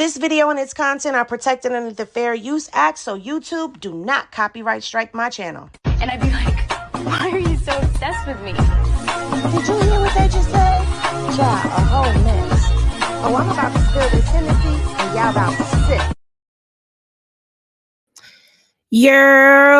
This video and its content are protected under the Fair Use Act, so YouTube, do not copyright strike my channel. And I'd be like, why are you so obsessed with me? Did you hear what they just said? Child, a whole mess. Oh, I'm about to spill this Hennessy, and y'all about to sip.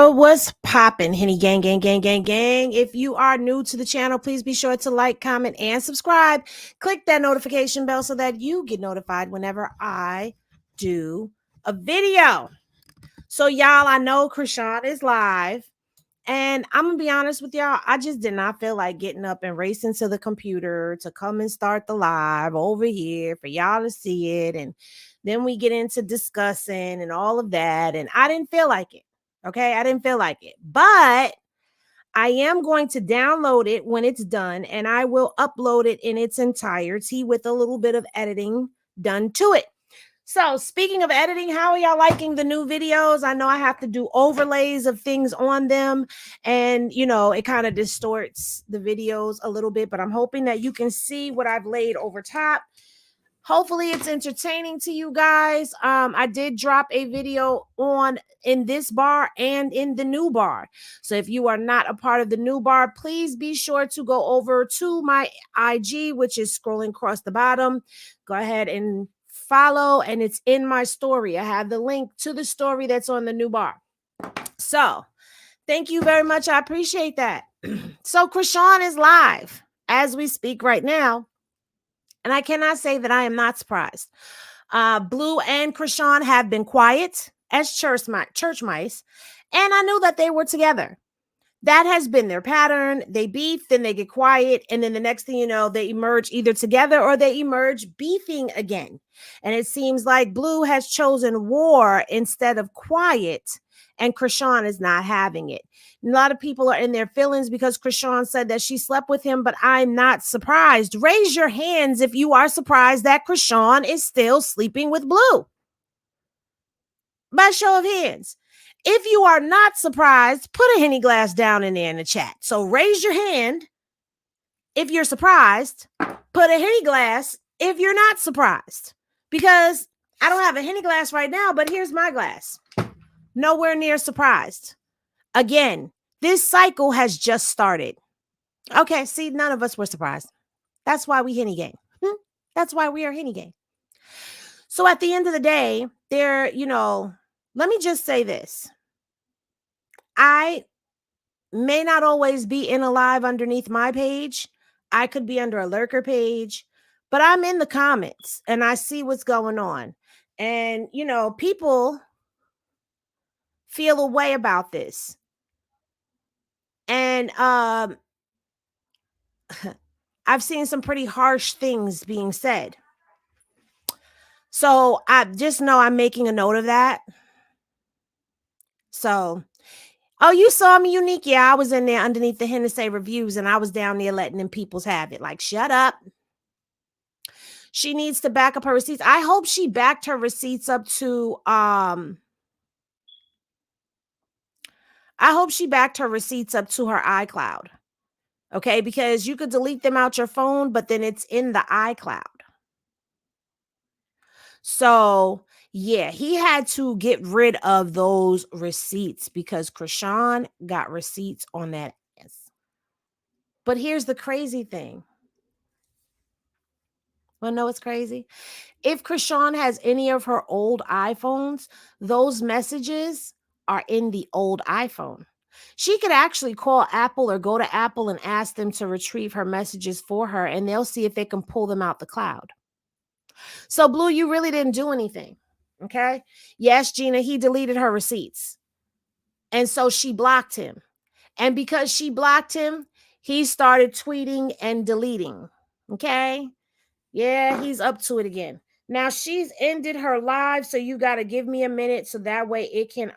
What's poppin', Henny gang, gang, gang, gang, gang? If you are new to the channel, please be sure to like, comment, and subscribe. Click that notification bell so that you get notified whenever I do a video. So, y'all, I know Chrisean is live, and I'm gonna be honest with y'all, I just did not feel like getting up and racing to the computer to come and start the live over here for y'all to see it. And then we get into discussing and all of that. And I didn't feel like it. Okay. I didn't feel like it. But I am going to download it when it's done, and I will upload it in its entirety with a little bit of editing done to it. So speaking of editing, how are y'all liking the new videos? I know I have to do overlays of things on them, and it kind of distorts the videos a little bit, but I'm hoping that you can see what I've laid over top. Hopefully it's entertaining to you guys. I did drop a video in this bar and in the new bar. So if you are not a part of the new bar, please be sure to go over to my IG, which is scrolling across the bottom. Go ahead and follow, and it's in my story. I have the link to the story that's on the new bar. So thank you very much. I appreciate that. So Chrisean is live as we speak right now, and I cannot say that I am not surprised. Blue and Chrisean have been quiet as church mice, and I knew that they were together. That has been their pattern. They beef, then they get quiet, and then the next thing you know, they emerge either together or they emerge beefing again. And it seems like Blue has chosen war instead of quiet, and Chrisean is not having it. And a lot of people are in their feelings because Chrisean said that she slept with him, but I'm not surprised. Raise your hands if you are surprised that Chrisean is still sleeping with Blue. By show of hands. If you are not surprised, put a Henny glass down in there in the chat. So raise your hand if you're surprised. Put a Henny glass if you're not surprised. Because I don't have a Henny glass right now, but here's my glass. Nowhere near surprised. Again, this cycle has just started. Okay, see, none of us were surprised. That's why we Henny gang. That's why we are Henny gang. So at the end of the day, let me just say this. I may not always be in a live underneath my page. I could be under a lurker page, but I'm in the comments and I see what's going on. And, people feel a way about this. And I've seen some pretty harsh things being said. So I just know I'm making a note of that. So, oh, you saw me, Unique? Yeah, I was in there underneath the Hennessy reviews, and I was down there letting them peoples have it. Like, shut up. She needs to back up her receipts. I hope she backed her receipts up to her iCloud. Okay, because you could delete them out your phone, but then it's in the iCloud. So, yeah, he had to get rid of those receipts because Chrisean got receipts on that ass. But here's the crazy thing. Well, no, it's crazy. If Chrisean has any of her old iPhones, those messages are in the old iPhone. She could actually call Apple or go to Apple and ask them to retrieve her messages for her, and they'll see if they can pull them out the cloud. So, Blue, you really didn't do anything. Okay. Yes, Gina, he deleted her receipts. And so she blocked him. And because she blocked him, he started tweeting and deleting. Okay. Yeah, he's up to it again. Now she's ended her live, so you got to give me a minute so that way it can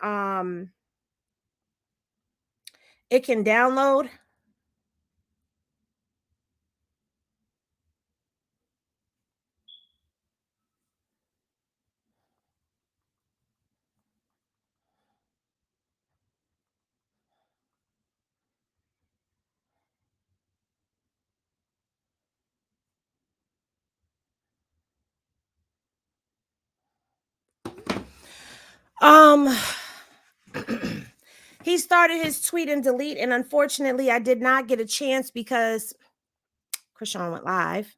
download. Um, he started his tweet and delete, and unfortunately, I did not get a chance because Chrisean went live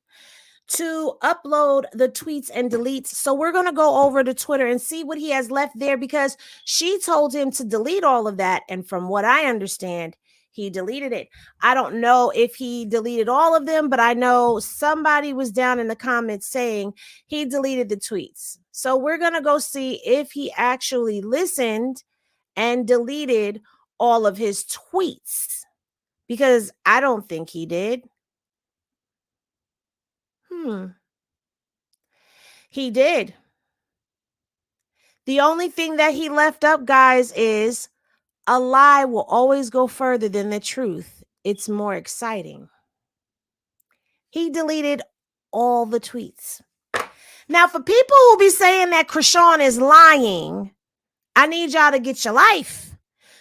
to upload the tweets and deletes. So we're going to go over to Twitter and see what he has left there because she told him to delete all of that. And from what I understand, he deleted it. I don't know if he deleted all of them, but I know somebody was down in the comments saying he deleted the tweets. So we're going to go see if he actually listened and deleted all of his tweets because I don't think he did. He did. The only thing that he left up, guys, is a lie will always go further than the truth. It's more exciting. He deleted all the tweets. Now, for people who be saying that Chrisean is lying, I need y'all to get your life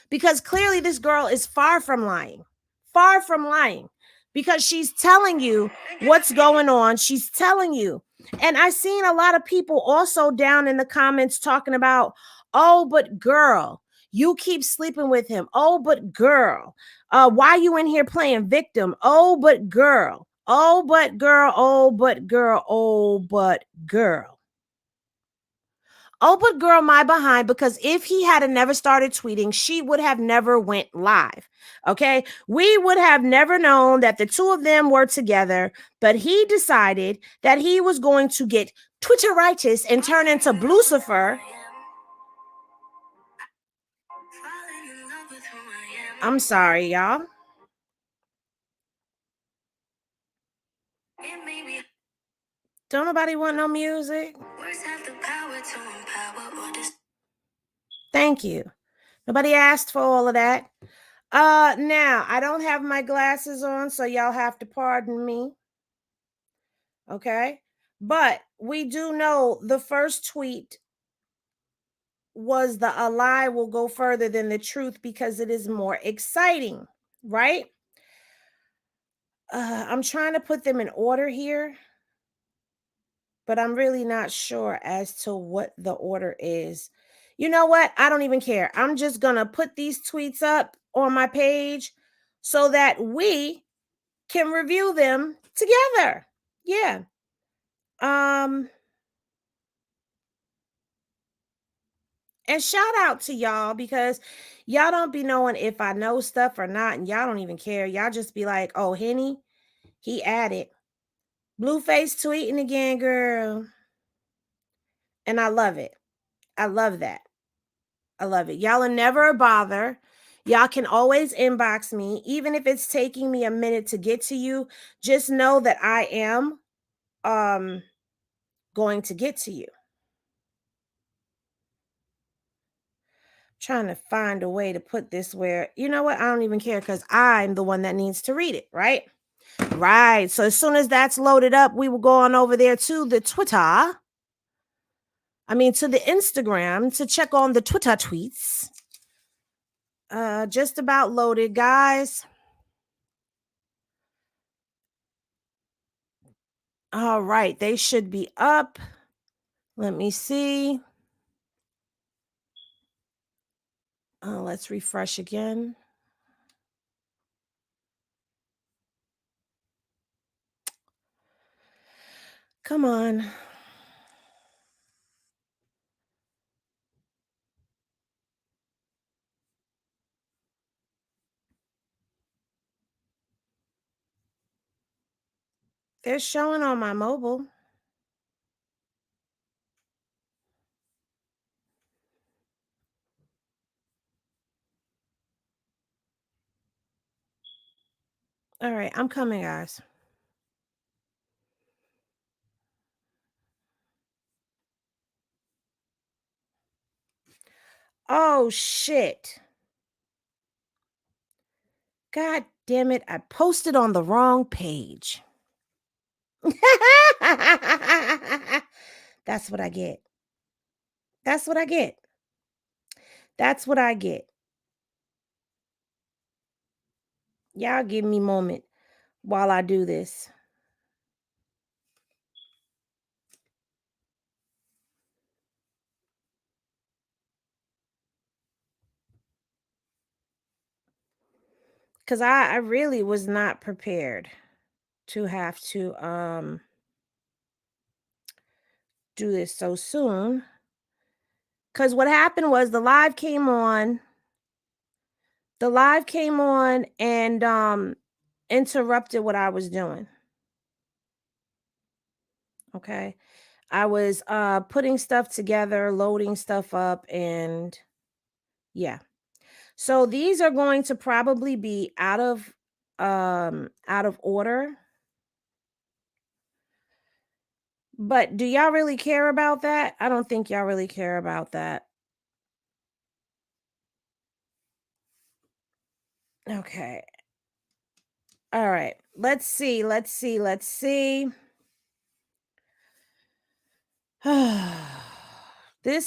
because clearly this girl is far from lying. Far from lying because she's telling you what's going on. She's telling you. And I seen a lot of people also down in the comments talking about, oh, but girl, you keep sleeping with him. Oh, but girl, why you in here playing victim? Oh, but girl. Oh, but girl. Oh, but girl. Oh, but girl. Oh, but girl, my behind, because if he had never started tweeting, she would have never went live. Okay. We would have never known that the two of them were together, but he decided that he was going to get Twitteritis and turn into Blueface. I'm sorry, y'all. Don't nobody want no music? Thank you. Nobody asked for all of that. Now I don't have my glasses on, so y'all have to pardon me. Okay. But we do know the first tweet was a lie will go further than the truth because it is more exciting, right? I'm trying to put them in order here, but I'm really not sure as to what the order is. You know what? I don't even care. I'm just going to put these tweets up on my page so that we can review them together. Yeah. And shout out to y'all because y'all don't be knowing if I know stuff or not, and y'all don't even care. Y'all just be like, oh, Henny, he added. Blueface tweeting again, girl. And I love it. I love that. I love it. Y'all are never a bother. Y'all can always inbox me, even if it's taking me a minute to get to you. Just know that I am going to get to you. Trying to find a way to put this where, you know what? I don't even care because I'm the one that needs to read it, right? Right. So as soon as that's loaded up, we will go on over there to the Twitter. To the Instagram to check on the Twitter tweets. Just about loaded, guys. All right. They should be up. Let me see. Let's refresh again. Come on. They're showing on my mobile. All right. I'm coming, guys. Oh, shit. God damn it. I posted on the wrong page. That's what I get. That's what I get. That's what I get. Y'all give me a moment while I do this. because I really was not prepared to have to do this so soon. Because what happened was the live came on and interrupted what I was doing. Okay. I was putting stuff together, loading stuff up, and yeah. So these are going to probably be out of order. But do y'all really care about that? I don't think y'all really care about that. Okay. All right. Let's see. This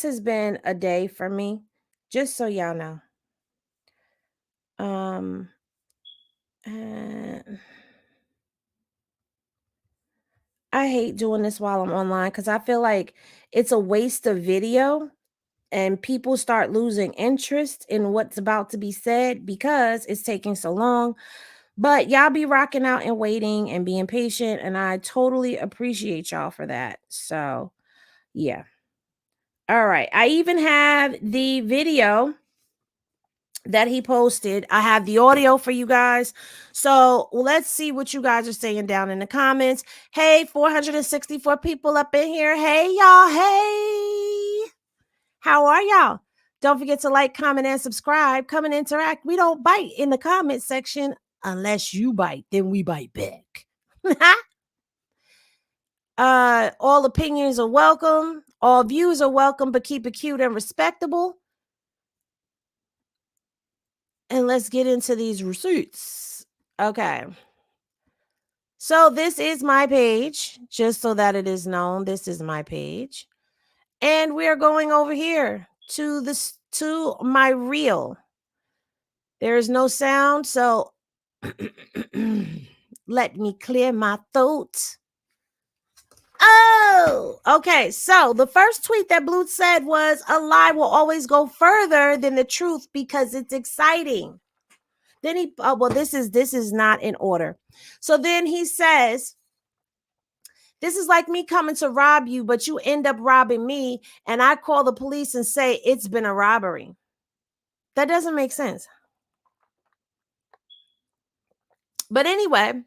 has been a day for me, just so y'all know. And I hate doing this while I'm online because I feel like it's a waste of video and people start losing interest in what's about to be said because it's taking so long. But y'all be rocking out and waiting and being patient, and I totally appreciate y'all for that. So, yeah. All right. I even have the video that he posted. I have the audio for you guys. So let's see what you guys are saying down in the comments. Hey, 464 people up in here. Hey, y'all. Hey. How are y'all? Don't forget to like, comment, and subscribe. Come and interact. We don't bite in the comment section unless you bite. Then we bite back. All opinions are welcome. All views are welcome, but keep it cute and respectable. And let's get into these receipts. Okay. So this is my page, just so that it is known. This is my page. And we're going over here to my reel. There is no sound, so let me clear my throat. Oh, okay. So the first tweet that Blue said was, a lie will always go further than the truth because it's exciting. Then he, well, this is not in order. So then he says, this is like me coming to rob you, but you end up robbing me, and I call the police and say it's been a robbery. That doesn't make sense. But anyway,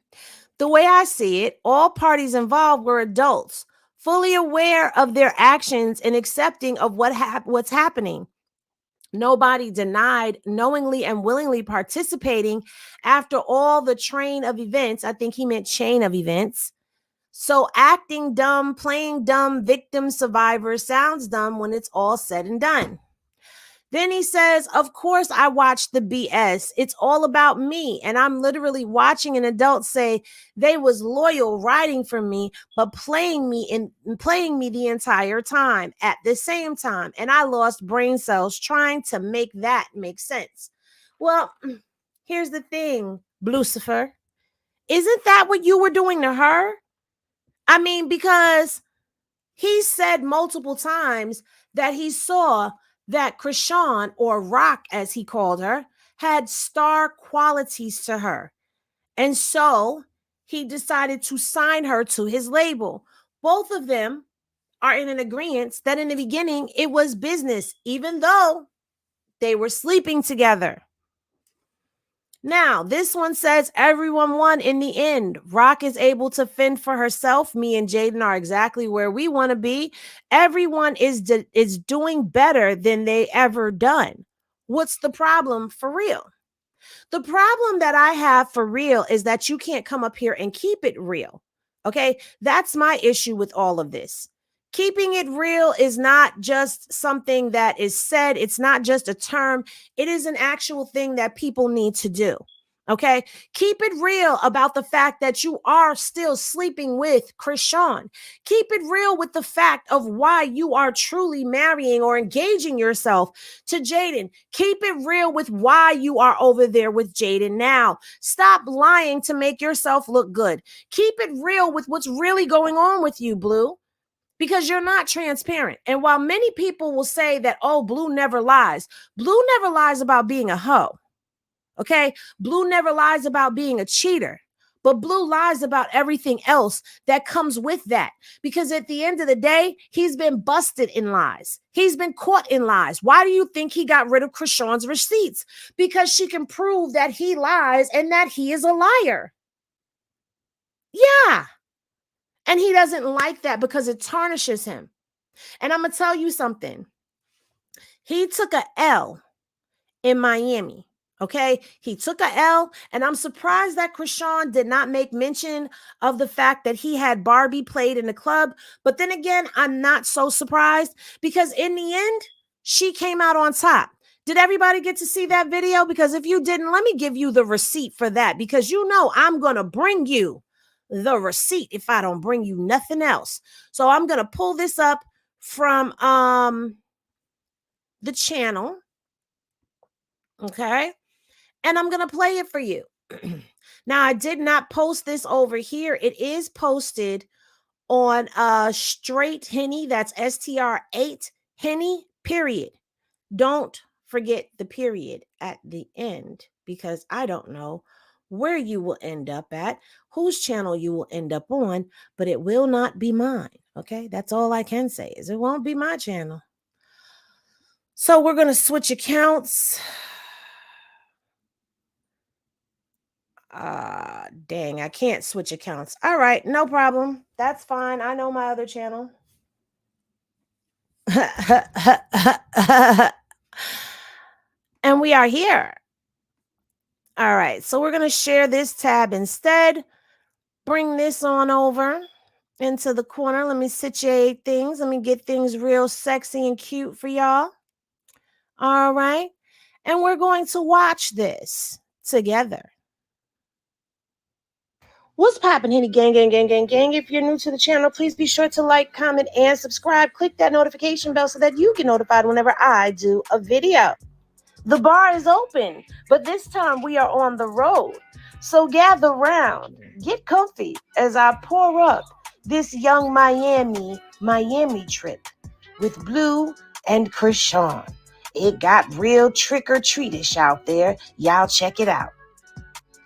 the way I see it, all parties involved were adults, fully aware of their actions and accepting of what's happening. Nobody denied knowingly and willingly participating after all the train of events. I think he meant chain of events. So acting dumb, playing dumb, victim, survivor sounds dumb when it's all said and done. Then he says, of course I watched the BS. It's all about me. And I'm literally watching an adult say they was loyal riding for me, but playing me the entire time at the same time. And I lost brain cells trying to make that make sense. Well, here's the thing, Blucifer. Isn't that what you were doing to her? I mean, because he said multiple times that he saw that Chrisean, or Rock as he called her, had star qualities to her. And so he decided to sign her to his label. Both of them are in an agreement that in the beginning it was business, even though they were sleeping together. Now, this one says everyone won in the end. Rock is able to fend for herself. Me and Jaden are exactly where we want to be. Everyone is doing better than they ever done. What's the problem for real? The problem that I have for real is that you can't come up here and keep it real. Okay? That's my issue with all of this. Keeping it real is not just something that is said. It's not just a term. It is an actual thing that people need to do. Okay. Keep it real about the fact that you are still sleeping with Chrisean. Keep it real with the fact of why you are truly marrying or engaging yourself to Jaden. Keep it real with why you are over there with Jaden now. Stop lying to make yourself look good. Keep it real with what's really going on with you, Blue, because you're not transparent. And while many people will say that, oh, Blue never lies about being a hoe. Okay. Blue never lies about being a cheater, but Blue lies about everything else that comes with that. Because at the end of the day, he's been busted in lies. He's been caught in lies. Why do you think he got rid of Chrisean's receipts? Because she can prove that he lies and that he is a liar. Yeah. And he doesn't like that because it tarnishes him. And I'm going to tell you something. He took a L in Miami. Okay, he took a L, and I'm surprised that Chrisean did not make mention of the fact that he had Barbie played in the club. But then again, I'm not so surprised because in the end, she came out on top. Did everybody get to see that video? Because if you didn't, let me give you the receipt for that, because you know I'm going to bring you the receipt if I don't bring you nothing else. So I'm going to pull this up from the channel. Okay. And I'm going to play it for you. Now, I did not post this over here. It is posted on Straight Henny. That's STR8 Henny, period. Don't forget the period at the end, because I don't know where you will end up at, whose channel you will end up on, but it will not be mine. Okay, that's all I can say is it won't be my channel. So we're going to switch accounts. Dang, I can't switch accounts. All right, no problem. That's fine. I know my other channel. And we are here. All right, so we're going to share this tab instead. Bring this on over into the corner. Let me situate things. Let me get things real sexy and cute for y'all. All right. And we're going to watch this together. What's poppin', Henny gang, gang, gang, gang, gang? If you're new to the channel, please be sure to like, comment, and subscribe. Click that notification bell so that you get notified whenever I do a video. The bar is open, but this time we are on the road. So gather round, get comfy as I pour up this young Miami trip with Blue and Chrisean. It got real trick-or-treatish out there. Y'all check it out.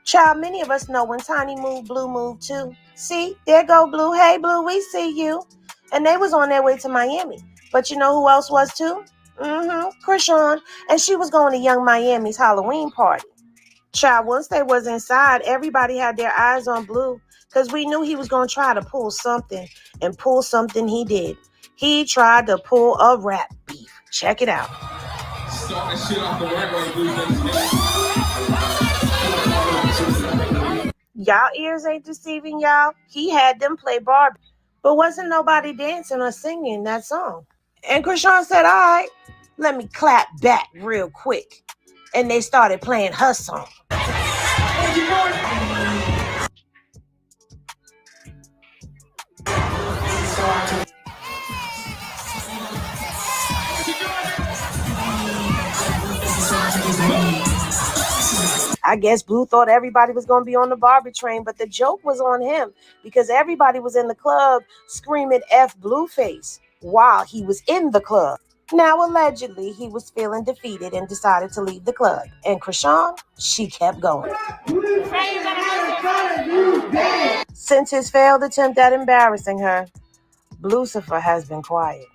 Child, many of us know when Tiny moved, Blue moved too. See, there go Blue. Hey, Blue, we see you. And they was on their way to Miami. But you know who else was too? Chrisean. And she was going to Young Miami's Halloween party. Child, once they was inside, everybody had their eyes on Blue because we knew he was going to try to pull something. And pull something he did. He tried to pull a rap beef. Check it out. Start that shit off the right way, Y'all ears ain't deceiving y'all. He had them play Barbie, but wasn't nobody dancing or singing that song. And Chrisean said, all right, let me clap back real quick. And they started playing her song. I guess Blue thought everybody was going to be on the Barbie train, but the joke was on him because everybody was in the club screaming F Blueface while he was in the club. Now, allegedly, he was feeling defeated and decided to leave the club. And Chrisean, she kept going. Since his failed attempt at embarrassing her, Lucifer has been quiet.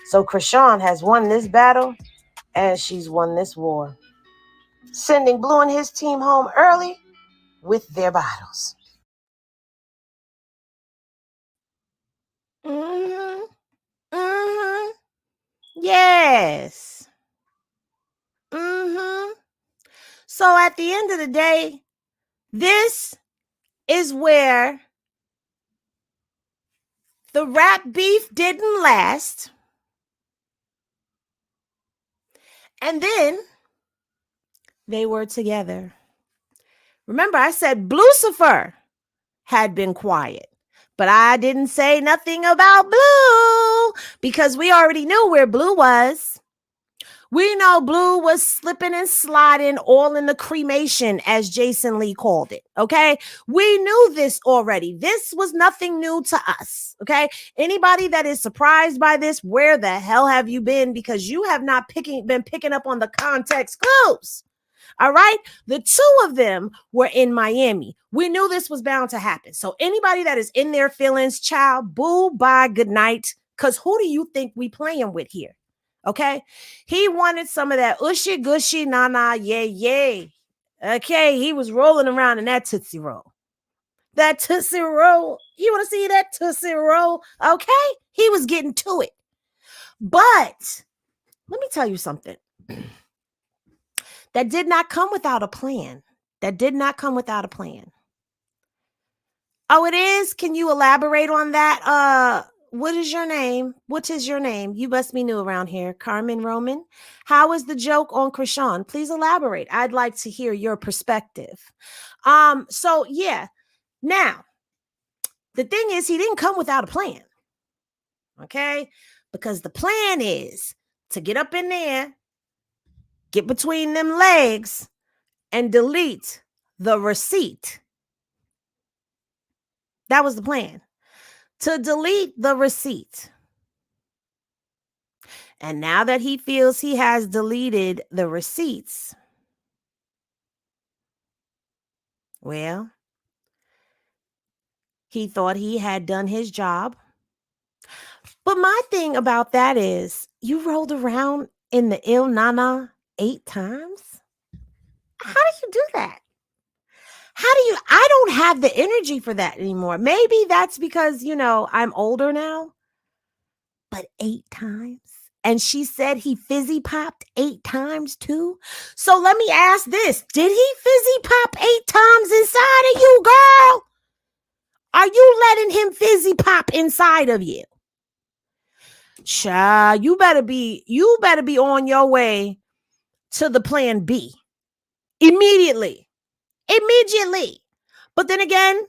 So Chrisean has won this battle and she's won this war, sending Blue and his team home early with their bottles. Yes. So at the end of the day, this is where the rap beef didn't last. And then they were together. Remember, I said Lucifer had been quiet, but I didn't say nothing about Blue because we already knew where Blue was. We know Blue was slipping and sliding all in the cremation, as Jason Lee called it. Okay. We knew this already. This was nothing new to us. Okay. Anybody that is surprised by this, where the hell have you been? Because you have not been picking up on the context clues. All right. The two of them were in Miami. We knew this was bound to happen. So anybody that is in their feelings, child, boo, bye, good night. Because who do you think we playing with here? Okay. He wanted some of that ushy gushy, nah, nah, yay, yay. Okay. He was rolling around in that Tootsie Roll. That Tootsie Roll. You want to see that Tootsie Roll? Okay. He was getting to it. But let me tell you something. That did not come without a plan. That did not come without a plan. Oh, it is? Can you elaborate on that? What is your name? What is your name? You must be new around here. Carmen Roman. How is the joke on Chrisean? Please elaborate. I'd like to hear your perspective. So yeah. Now, the thing is, he didn't come without a plan. Okay? Because the plan is to get up in there, get between them legs, and delete the receipt. That was the plan. To delete the receipt. And now that he feels he has deleted the receipts, well, he thought he had done his job. But my thing about that is, you rolled around in the Il Nana 8 times? How do you do that? I don't have the energy for that anymore. Maybe that's because, I'm older now. But 8 times? And she said he fizzy popped 8 times too. So let me ask this. Did he fizzy pop 8 times inside of you, girl? Are you letting him fizzy pop inside of you? Child, you better be on your way to the plan B. Immediately. But then again,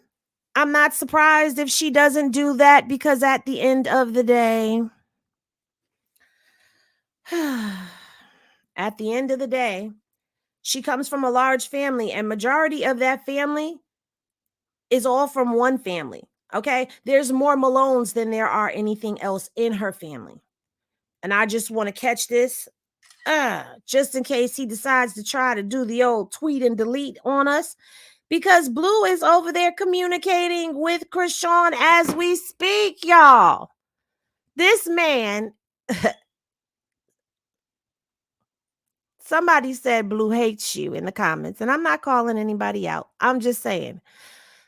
I'm not surprised if she doesn't do that, because at the end of the day, she comes from a large family, and majority of that family is all from one family. Okay. There's more Malones than there are anything else in her family. And I just want to catch this, just in case he decides to try to do the old tweet and delete on us, because Blue is over there communicating with Chrisean as we speak, y'all. This man, somebody said Blue hates you in the comments, and I'm not calling anybody out. I'm just saying,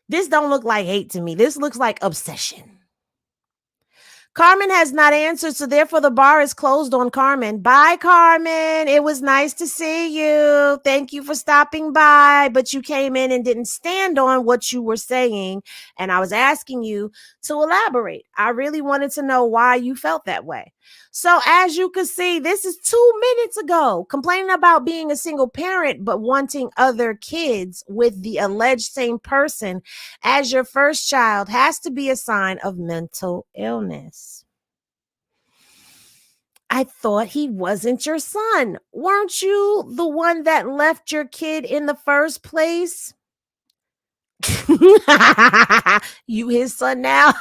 this don't look like hate to me. This looks like obsession. Carmen has not answered, so therefore the bar is closed on Carmen. Bye, Carmen. It was nice to see you. Thank you for stopping by, but you came in and didn't stand on what you were saying, and I was asking you to elaborate. I really wanted to know why you felt that way. So as you can see, this is 2 minutes ago, complaining about being a single parent, but wanting other kids with the alleged same person as your first child has to be a sign of mental illness. I thought he wasn't your son. Weren't you the one that left your kid in the first place? You his son now?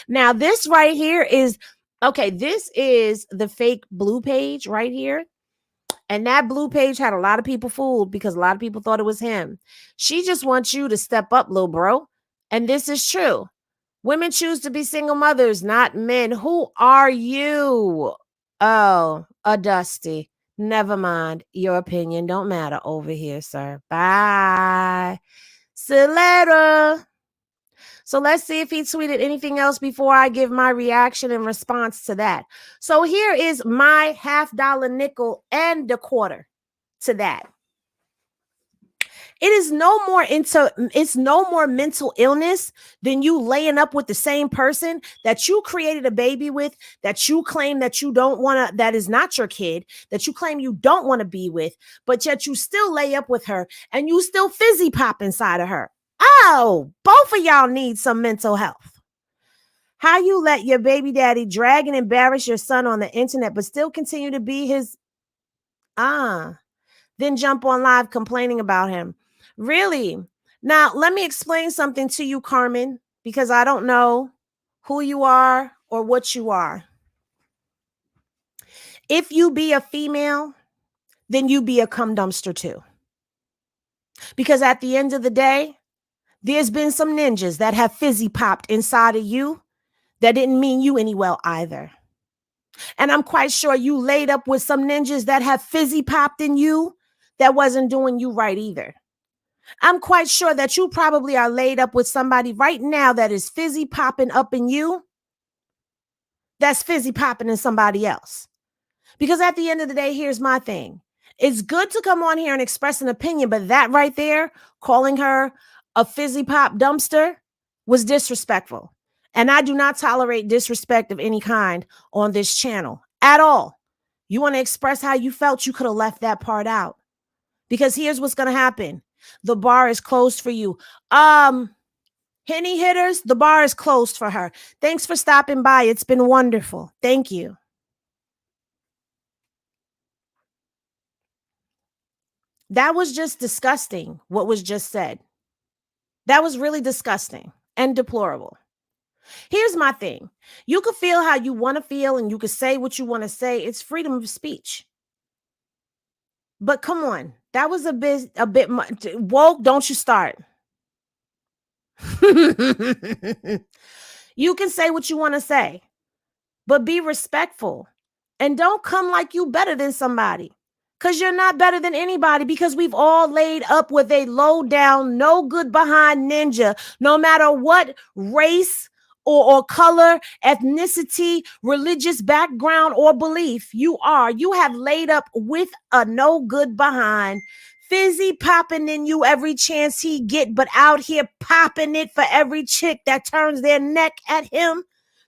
Now, this right here is, okay, this is the fake Blue page right here. And that Blue page had a lot of people fooled, because a lot of people thought it was him. She just wants you to step up, little bro. And this is true. Women choose to be single mothers, not men. Who are you? Oh, a Dusty. Never mind. Your opinion don't matter over here, sir. Bye. See you later. So let's see if he tweeted anything else before I give my reaction in response to that. So here is my $50 nickel and a quarter to that. It's no more mental illness than you laying up with the same person that you created a baby with, that you claim that you don't want to, that is not your kid, that you claim you don't want to be with, but yet you still lay up with her and you still fizzy pop inside of her. Oh, both of y'all need some mental health. How you let your baby daddy drag and embarrass your son on the internet, but still continue to be his, then jump on live complaining about him. Really? Now, let me explain something to you, Carmen, because I don't know who you are or what you are. If you be a female, then you be a cum dumpster too. Because at the end of the day, there's been some ninjas that have fizzy popped inside of you that didn't mean you any well either. And I'm quite sure you laid up with some ninjas that have fizzy popped in you that wasn't doing you right either. I'm quite sure that you probably are laid up with somebody right now that is fizzy popping up in you, that's fizzy popping in somebody else. Because at the end of the day, here's my thing. It's good to come on here and express an opinion, but that right there, calling her a fizzy pop dumpster, was disrespectful. And I do not tolerate disrespect of any kind on this channel at all. You want to express how you felt, you could have left that part out. Because here's what's going to happen. The bar is closed for you. Henny hitters, the bar is closed for her. Thanks for stopping by. It's been wonderful. Thank you. That was just disgusting, what was just said. That was really disgusting and deplorable. Here's my thing. You can feel how you want to feel and you can say what you want to say. It's freedom of speech. But come on, that was a bit much. Woke, don't you start. You can say what you want to say, but be respectful and don't come like you better than somebody. Because you're not better than anybody, because we've all laid up with a low down, no good behind ninja, no matter what race or color, ethnicity, religious background, or belief you are. You have laid up with a no good behind, fizzy popping in you every chance he get, but out here popping it for every chick that turns their neck at him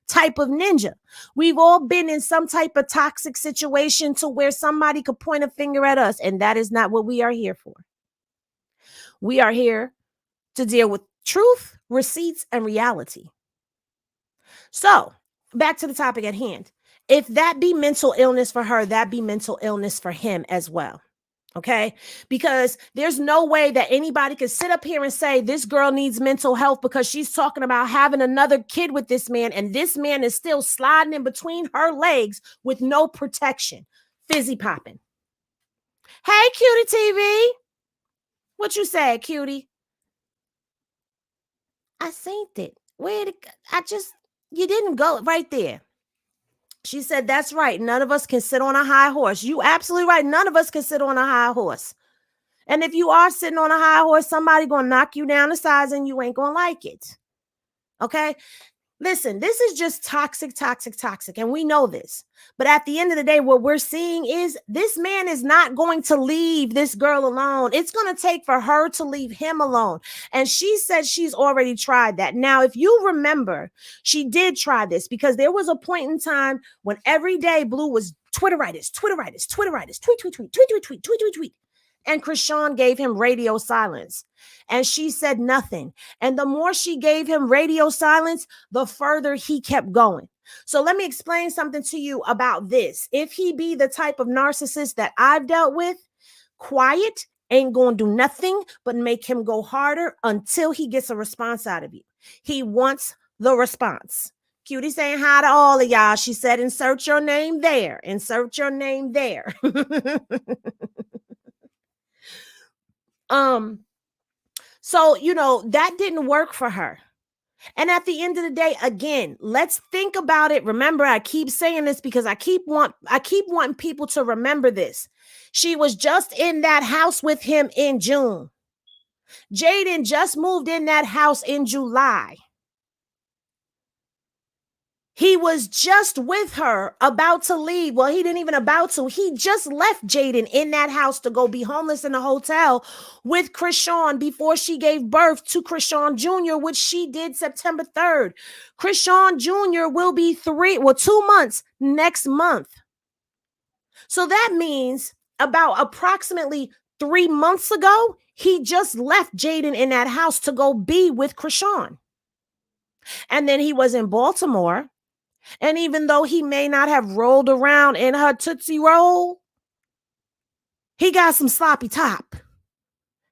type of ninja. We've all been in some type of toxic situation to where somebody could point a finger at us, and that is not what we are here for. We are here to deal with truth, receipts, and reality. So, back to the topic at hand. If that be mental illness for her, that be mental illness for him as well. Okay, because there's no way that anybody could sit up here and say this girl needs mental health because she's talking about having another kid with this man, and this man is still sliding in between her legs with no protection. Fizzy popping. Hey, cutie TV. What you say, cutie? I seen it. You didn't go right there. She said, that's right. None of us can sit on a high horse. You absolutely right. None of us can sit on a high horse. And if you are sitting on a high horse, somebody going to knock you down the sides and you ain't going to like it. Okay? Listen, this is just toxic. And we know this. But at the end of the day, what we're seeing is this man is not going to leave this girl alone. It's going to take for her to leave him alone. And she said she's already tried that. Now, if you remember, she did try this because there was a point in time when every day Blue was Twitteritis, tweet. And Chrisean gave him radio silence. And she said nothing. And the more she gave him radio silence, the further he kept going. So let me explain something to you about this. If he be the type of narcissist that I've dealt with, quiet ain't going to do nothing but make him go harder until he gets a response out of you. He wants the response. Cutie saying hi to all of y'all. She said, insert your name there. Insert your name there. So, that didn't work for her. And at the end of the day, again, let's think about it. Remember, I keep saying this because I keep wanting people to remember this. She was just in that house with him in June. Jaden just moved in that house in July. He was just with her, about to leave. Well, he didn't even about to. He just left Jaden in that house to go be homeless in a hotel with Chrisean before she gave birth to Chrisean Jr., which she did September 3rd. Chrisean Jr. will be 2 months next month. So that means about approximately 3 months ago, he just left Jaden in that house to go be with Chrisean. And then he was in Baltimore. And even though he may not have rolled around in her Tootsie Roll, he got some sloppy top.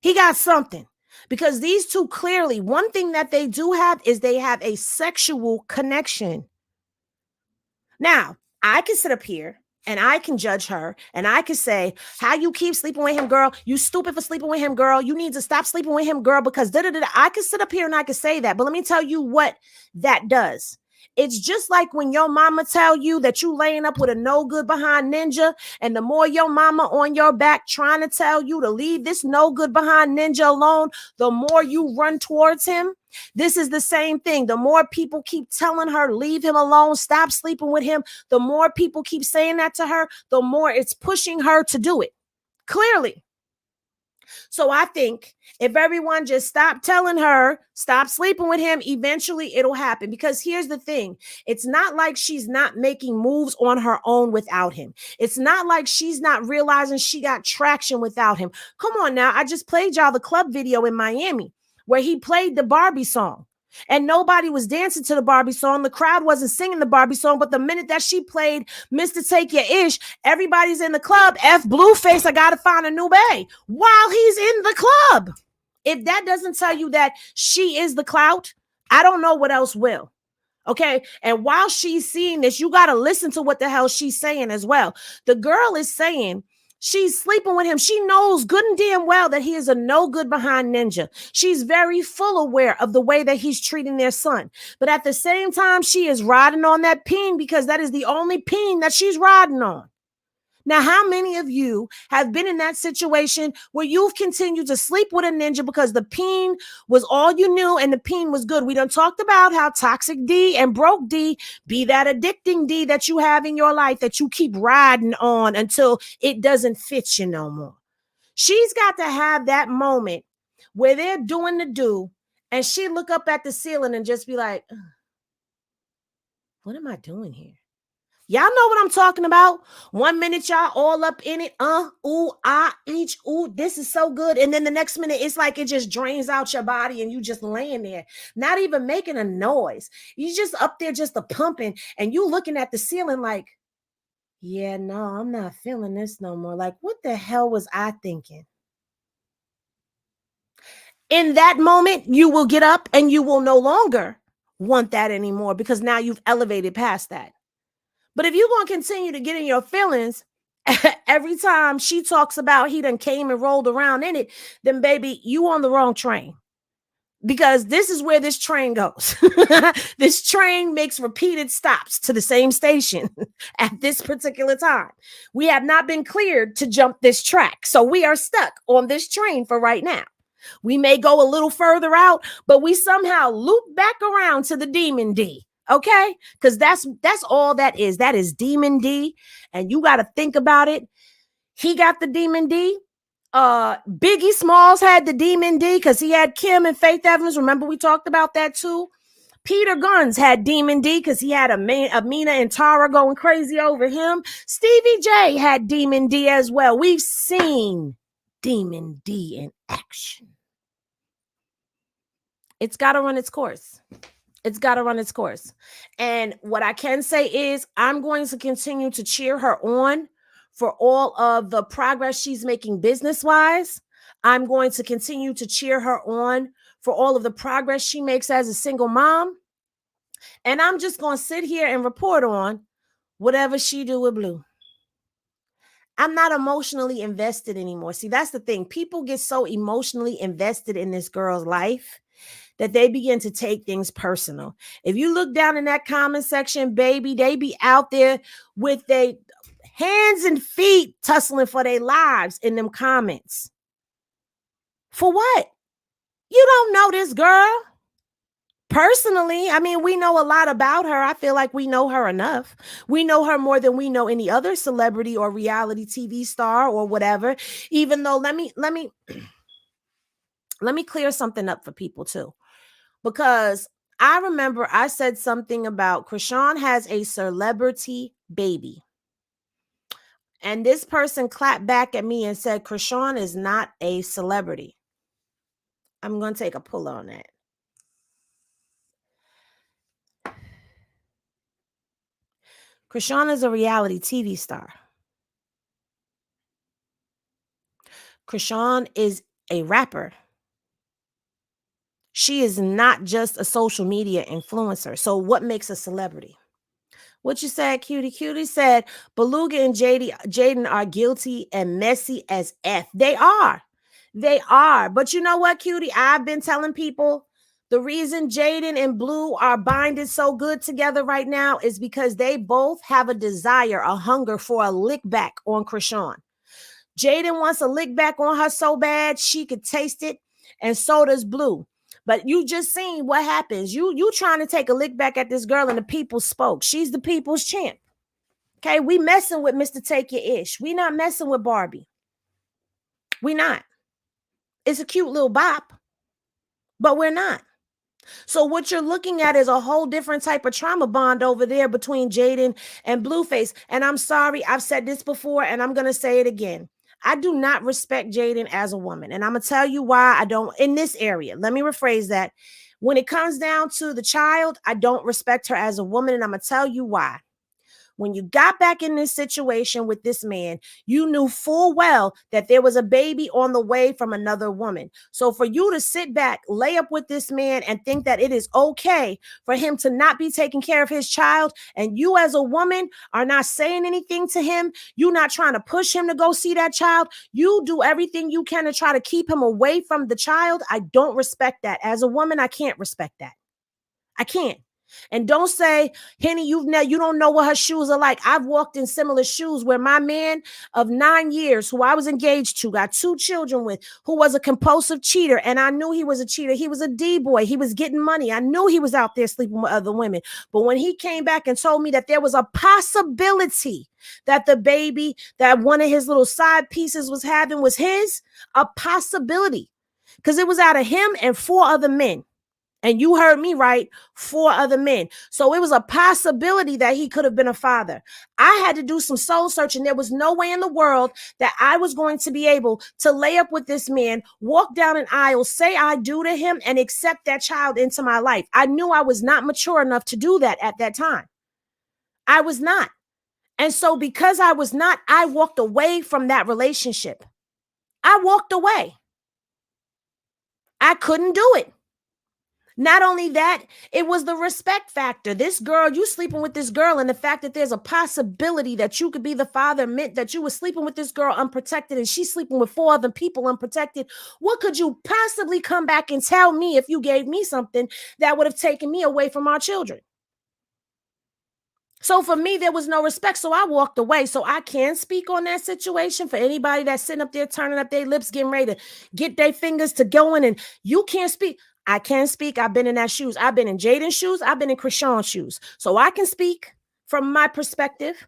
He got something. Because these two clearly, one thing that they do have is they have a sexual connection. Now, I can sit up here And I can judge her and I can say, how you keep sleeping with him, girl? You stupid for sleeping with him, girl. You need to stop sleeping with him, girl, because da-da-da-da. I can sit up here and I can say that. But let me tell you what that does. It's just like when your mama tell you that you laying up with a no good behind ninja, and the more your mama on your back trying to tell you to leave this no good behind ninja alone, the more you run towards him. This is the same thing. The more people keep telling her, leave him alone, stop sleeping with him, the more people keep saying that to her, the more it's pushing her to do it. Clearly. So I think if everyone just stopped telling her, stop sleeping with him, eventually it'll happen. Because here's the thing. It's not like she's not making moves on her own without him. It's not like she's not realizing she got traction without him. Come on now. I just played y'all the club video in Miami where he played the Barbie song. And nobody was dancing to the Barbie song. The crowd wasn't singing the Barbie song. But the minute that she played Mr. Take Your Ish, everybody's in the club. F Blueface, I got to find a new bae while he's in the club. If that doesn't tell you that she is the clout, I don't know what else will. Okay. And while she's seeing this, you got to listen to what the hell she's saying as well. The girl is saying, she's sleeping with him. She knows good and damn well that he is a no good behind ninja. She's very full aware of the way that he's treating their son. But at the same time, she is riding on that peen because that is the only peen that she's riding on. Now, how many of you have been in that situation where you've continued to sleep with a ninja because the peen was all you knew and the peen was good? We done talked about how toxic D and broke D be that addicting D that you have in your life that you keep riding on until it doesn't fit you no more. She's got to have that moment where they're doing the do and she look up at the ceiling and just be like, what am I doing here? Y'all know what I'm talking about. 1 minute y'all all up in it. Ooh, ah, each, ooh, this is so good. And then the next minute, it's like it just drains out your body and you just laying there, not even making a noise. You just up there just a pumping and you looking at the ceiling like, yeah, no, I'm not feeling this no more. Like, what the hell was I thinking? In that moment, you will get up and you will no longer want that anymore because now you've elevated past that. But if you're going to continue to get in your feelings every time she talks about he done came and rolled around in it, then baby, you on the wrong train. Because this is where this train goes. This train makes repeated stops to the same station at this particular time. We have not been cleared to jump this track. So we are stuck on this train for right now. We may go a little further out, but we somehow loop back around to the Demon D. Okay, because that's all that is. That is Demon D, and you got to think about it. He got the Demon D. Biggie Smalls had the Demon D because he had Kim and Faith Evans. Remember we talked about that too. Peter Guns had Demon D because he had Amina and Tara going crazy over him. Stevie J had Demon D as well. We've seen Demon D in action. It's got to run its course. It's got to run its course. And what I can say is I'm going to continue to cheer her on for all of the progress she's making business-wise. I'm going to continue to cheer her on for all of the progress she makes as a single mom. And I'm just going to sit here and report on whatever she do with Blue. I'm not emotionally invested anymore. See, that's the thing. People get so emotionally invested in this girl's life that they begin to take things personal. If you look down in that comment section, baby, they be out there with their hands and feet tussling for their lives in them comments. For what? You don't know this girl personally. I mean, we know a lot about her. I feel like we know her enough. We know her more than we know any other celebrity or reality TV star or whatever. Even though let me clear something up for people too. Because I remember I said something about Chrisean has a celebrity baby. And this person clapped back at me and said, Chrisean is not a celebrity. I'm going to take a pull on that. Chrisean is a reality TV star. Chrisean is a rapper. She is not just a social media influencer. So what makes a celebrity? What you said, Cutie? Cutie said Beluga and Jaden are guilty and messy as F. They are. They are. But you know what, Cutie? I've been telling people the reason Jaden and Blue are binded so good together right now is because they both have a desire, a hunger for a lick back on Chrisean. Jaden wants a lick back on her so bad she could taste it, and so does Blue. But you just seen what happens. You trying to take a lick back at this girl, and the people spoke. She's the people's champ. Okay, we messing with Mr. Take Your Ish. We not messing with Barbie. We not. It's a cute little bop, but we're not. So what you're looking at is a whole different type of trauma bond over there between Jaden and Blueface. And I'm sorry, I've said this before, and I'm going to say it again. I do not respect Jaden as a woman. And I'm going to tell you why I don't in this area. Let me rephrase that. When it comes down to the child, I don't respect her as a woman. And I'm going to tell you why. When you got back in this situation with this man, you knew full well that there was a baby on the way from another woman. So for you to sit back, lay up with this man and think that it is okay for him to not be taking care of his child, and you as a woman are not saying anything to him, you not trying to push him to go see that child, you do everything you can to try to keep him away from the child. I don't respect that. As a woman, I can't respect that. I can't. And don't say, Henny, you don't know what her shoes are like. I've walked in similar shoes where my man of 9 years, who I was engaged to, got 2 children with, who was a compulsive cheater. And I knew he was a cheater. He was a D-boy. He was getting money. I knew he was out there sleeping with other women. But when he came back and told me that there was a possibility that the baby that one of his little side pieces was having was his, a possibility, because it was out of him and 4 other men. And you heard me right, 4 other men. So it was a possibility that he could have been a father. I had to do some soul searching. There was no way in the world that I was going to be able to lay up with this man, walk down an aisle, say I do to him, and accept that child into my life. I knew I was not mature enough to do that at that time. I was not. And so because I was not, I walked away from that relationship. I walked away. I couldn't do it. Not only that, it was the respect factor. This girl, you sleeping with this girl, and the fact that there's a possibility that you could be the father meant that you were sleeping with this girl unprotected and she's sleeping with 4 other people unprotected. What could you possibly come back and tell me if you gave me something that would have taken me away from our children? So for me, there was no respect. So I walked away. So I can speak on that situation for anybody that's sitting up there turning up their lips, getting ready to get their fingers to going, and you can't speak. I can speak. I've been in that shoes. I've been in Jaden's shoes. I've been in Chrisean's shoes. So I can speak from my perspective.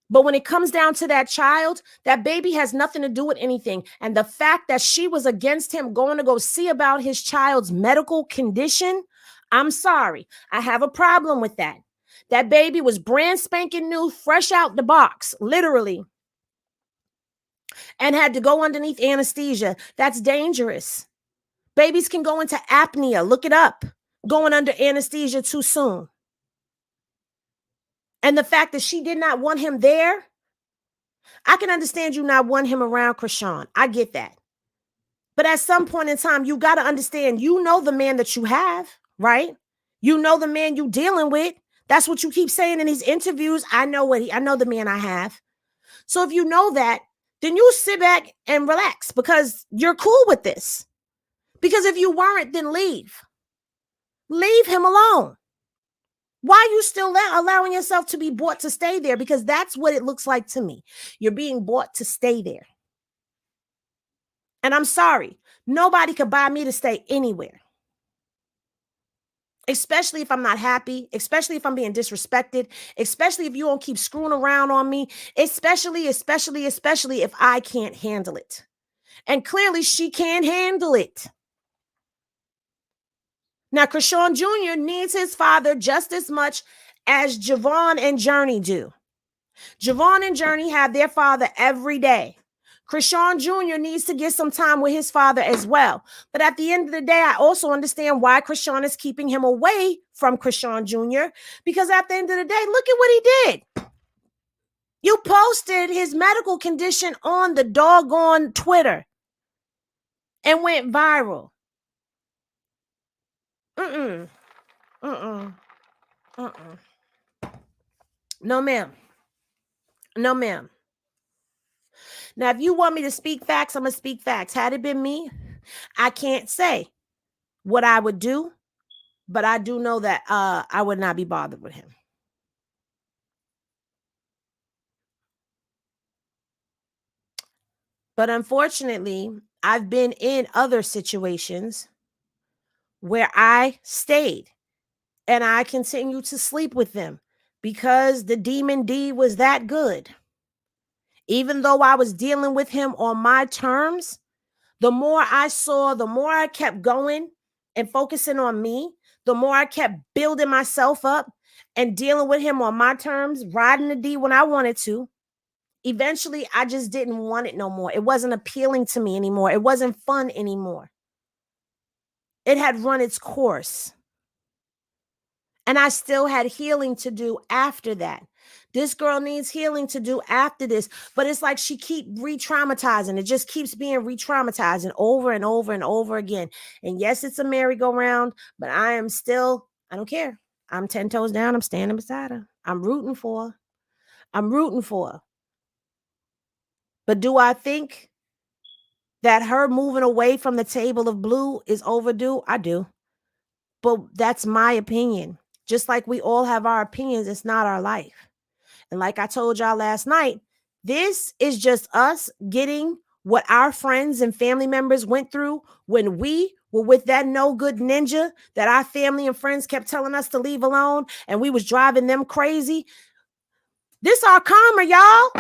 But when it comes down to that child, that baby has nothing to do with anything. And the fact that she was against him going to go see about his child's medical condition, I'm sorry. I have a problem with that. That baby was brand spanking new, fresh out the box, literally, and had to go underneath anesthesia. That's dangerous. Babies can go into apnea. Look it up. Going under anesthesia too soon. And the fact that she did not want him there, I can understand you not want him around Chrisean. I get that. But at some point in time, you got to understand, you know the man that you have, right? You know the man you dealing with. That's what you keep saying in these interviews. I know the man I have. So if you know that, then you sit back and relax because you're cool with this. Because if you weren't, then leave. Leave him alone. Why are you still allowing yourself to be bought to stay there? Because that's what it looks like to me. You're being bought to stay there. And I'm sorry, nobody could buy me to stay anywhere. Especially if I'm not happy, especially if I'm being disrespected, especially if you don't keep screwing around on me, especially if I can't handle it. And clearly she can't handle it. Now, Chrisean Jr. needs his father just as much as Javon and Journey do. Javon and Journey have their father every day. Chrisean Jr. needs to get some time with his father as well. But at the end of the day, I also understand why Chrisean is keeping him away from Chrisean Jr. Because at the end of the day, look at what he did. You posted his medical condition on the doggone Twitter and went viral. Mm-mm. Mm-mm. Mm-mm. No, ma'am. No, ma'am. Now, if you want me to speak facts, I'm going to speak facts. Had it been me, I can't say what I would do, but I do know that I would not be bothered with him. But unfortunately, I've been in other situations where I stayed and I continued to sleep with them because the demon D was that good. Even though I was dealing with him on my terms, the more I saw, the more I kept going and focusing on me, the more I kept building myself up and dealing with him on my terms, riding the D when I wanted to. Eventually, I just didn't want it no more. It wasn't appealing to me anymore. It wasn't fun anymore. It had run its course. And I still had healing to do after that. This girl needs healing to do after this, but it's like she keep re-traumatizing. It just keeps being re-traumatizing over and over and over again. And yes, it's a merry-go-round, but I don't care. I'm 10 toes down. I'm standing beside her. I'm rooting for her. I'm rooting for her. But do I think that her moving away from the table of blue is overdue? I do. But that's my opinion. Just like we all have our opinions, it's not our life. And like I told y'all last night, this is just us getting what our friends and family members went through when we were with that no good ninja that our family and friends kept telling us to leave alone and we was driving them crazy. This our karma, y'all.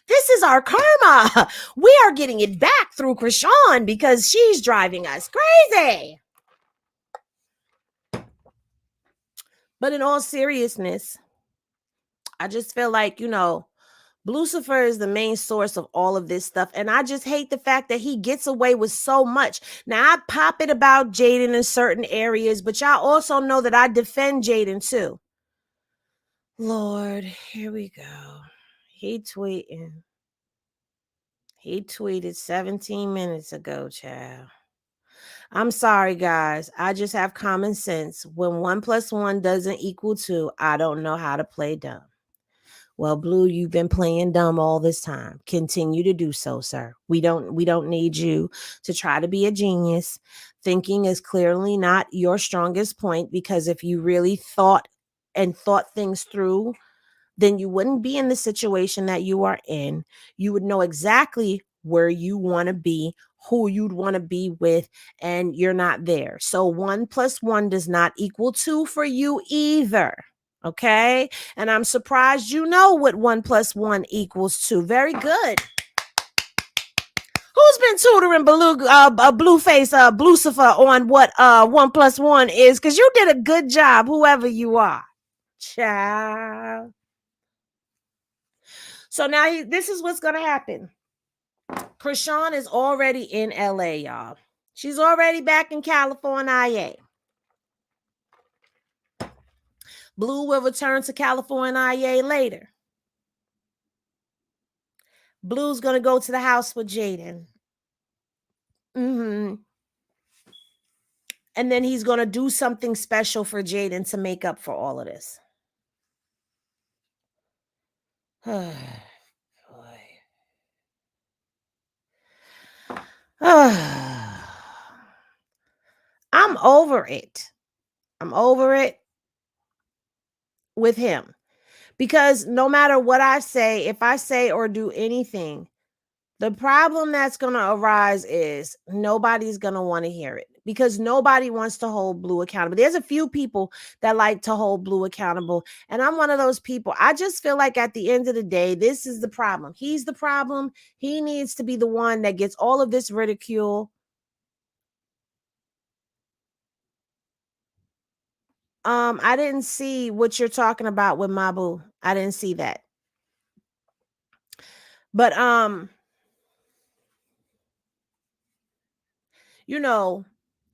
This is our karma. We are getting it back through Chrisean because she's driving us crazy. But in all seriousness, I just feel like, Lucifer is the main source of all of this stuff. And I just hate the fact that he gets away with so much. Now, I pop it about Jaden in certain areas, but y'all also know that I defend Jaden too. Lord, here we go. He tweeted 17 minutes ago, child. I'm sorry, guys. I just have common sense. When 1 + 1 doesn't equal 2, I don't know how to play dumb. Well, Blue, you've been playing dumb all this time. Continue to do so, sir. We don't need you to try to be a genius. Thinking is clearly not your strongest point, because if you really thought things through, then you wouldn't be in the situation that you are in. You would know exactly where you want to be, who you'd want to be with, and you're not there. So 1 + 1 does not equal 2 for you either. Okay. And I'm surprised you know what 1 + 1 equals 2. Very good. Who's been tutoring Blueface, Lucifer on what 1 + 1 is? Because you did a good job, whoever you are. Child. So now this is what's going to happen. Chrisean is already in LA, y'all. She's already back in California. Blue will return to California later. Blue's going to go to the house with Jaden. And then he's going to do something special for Jaden to make up for all of this. Boy. I'm over it. I'm over it with him. Because no matter what I say, if I say or do anything, the problem that's going to arise is nobody's going to want to hear it, because nobody wants to hold Blue accountable. There's a few people that like to hold Blue accountable, and I'm one of those people. I just feel like at the end of the day, this is the problem. He's the problem. He needs to be the one that gets all of this ridicule. I didn't see what you're talking about with Mabu. I didn't see that. But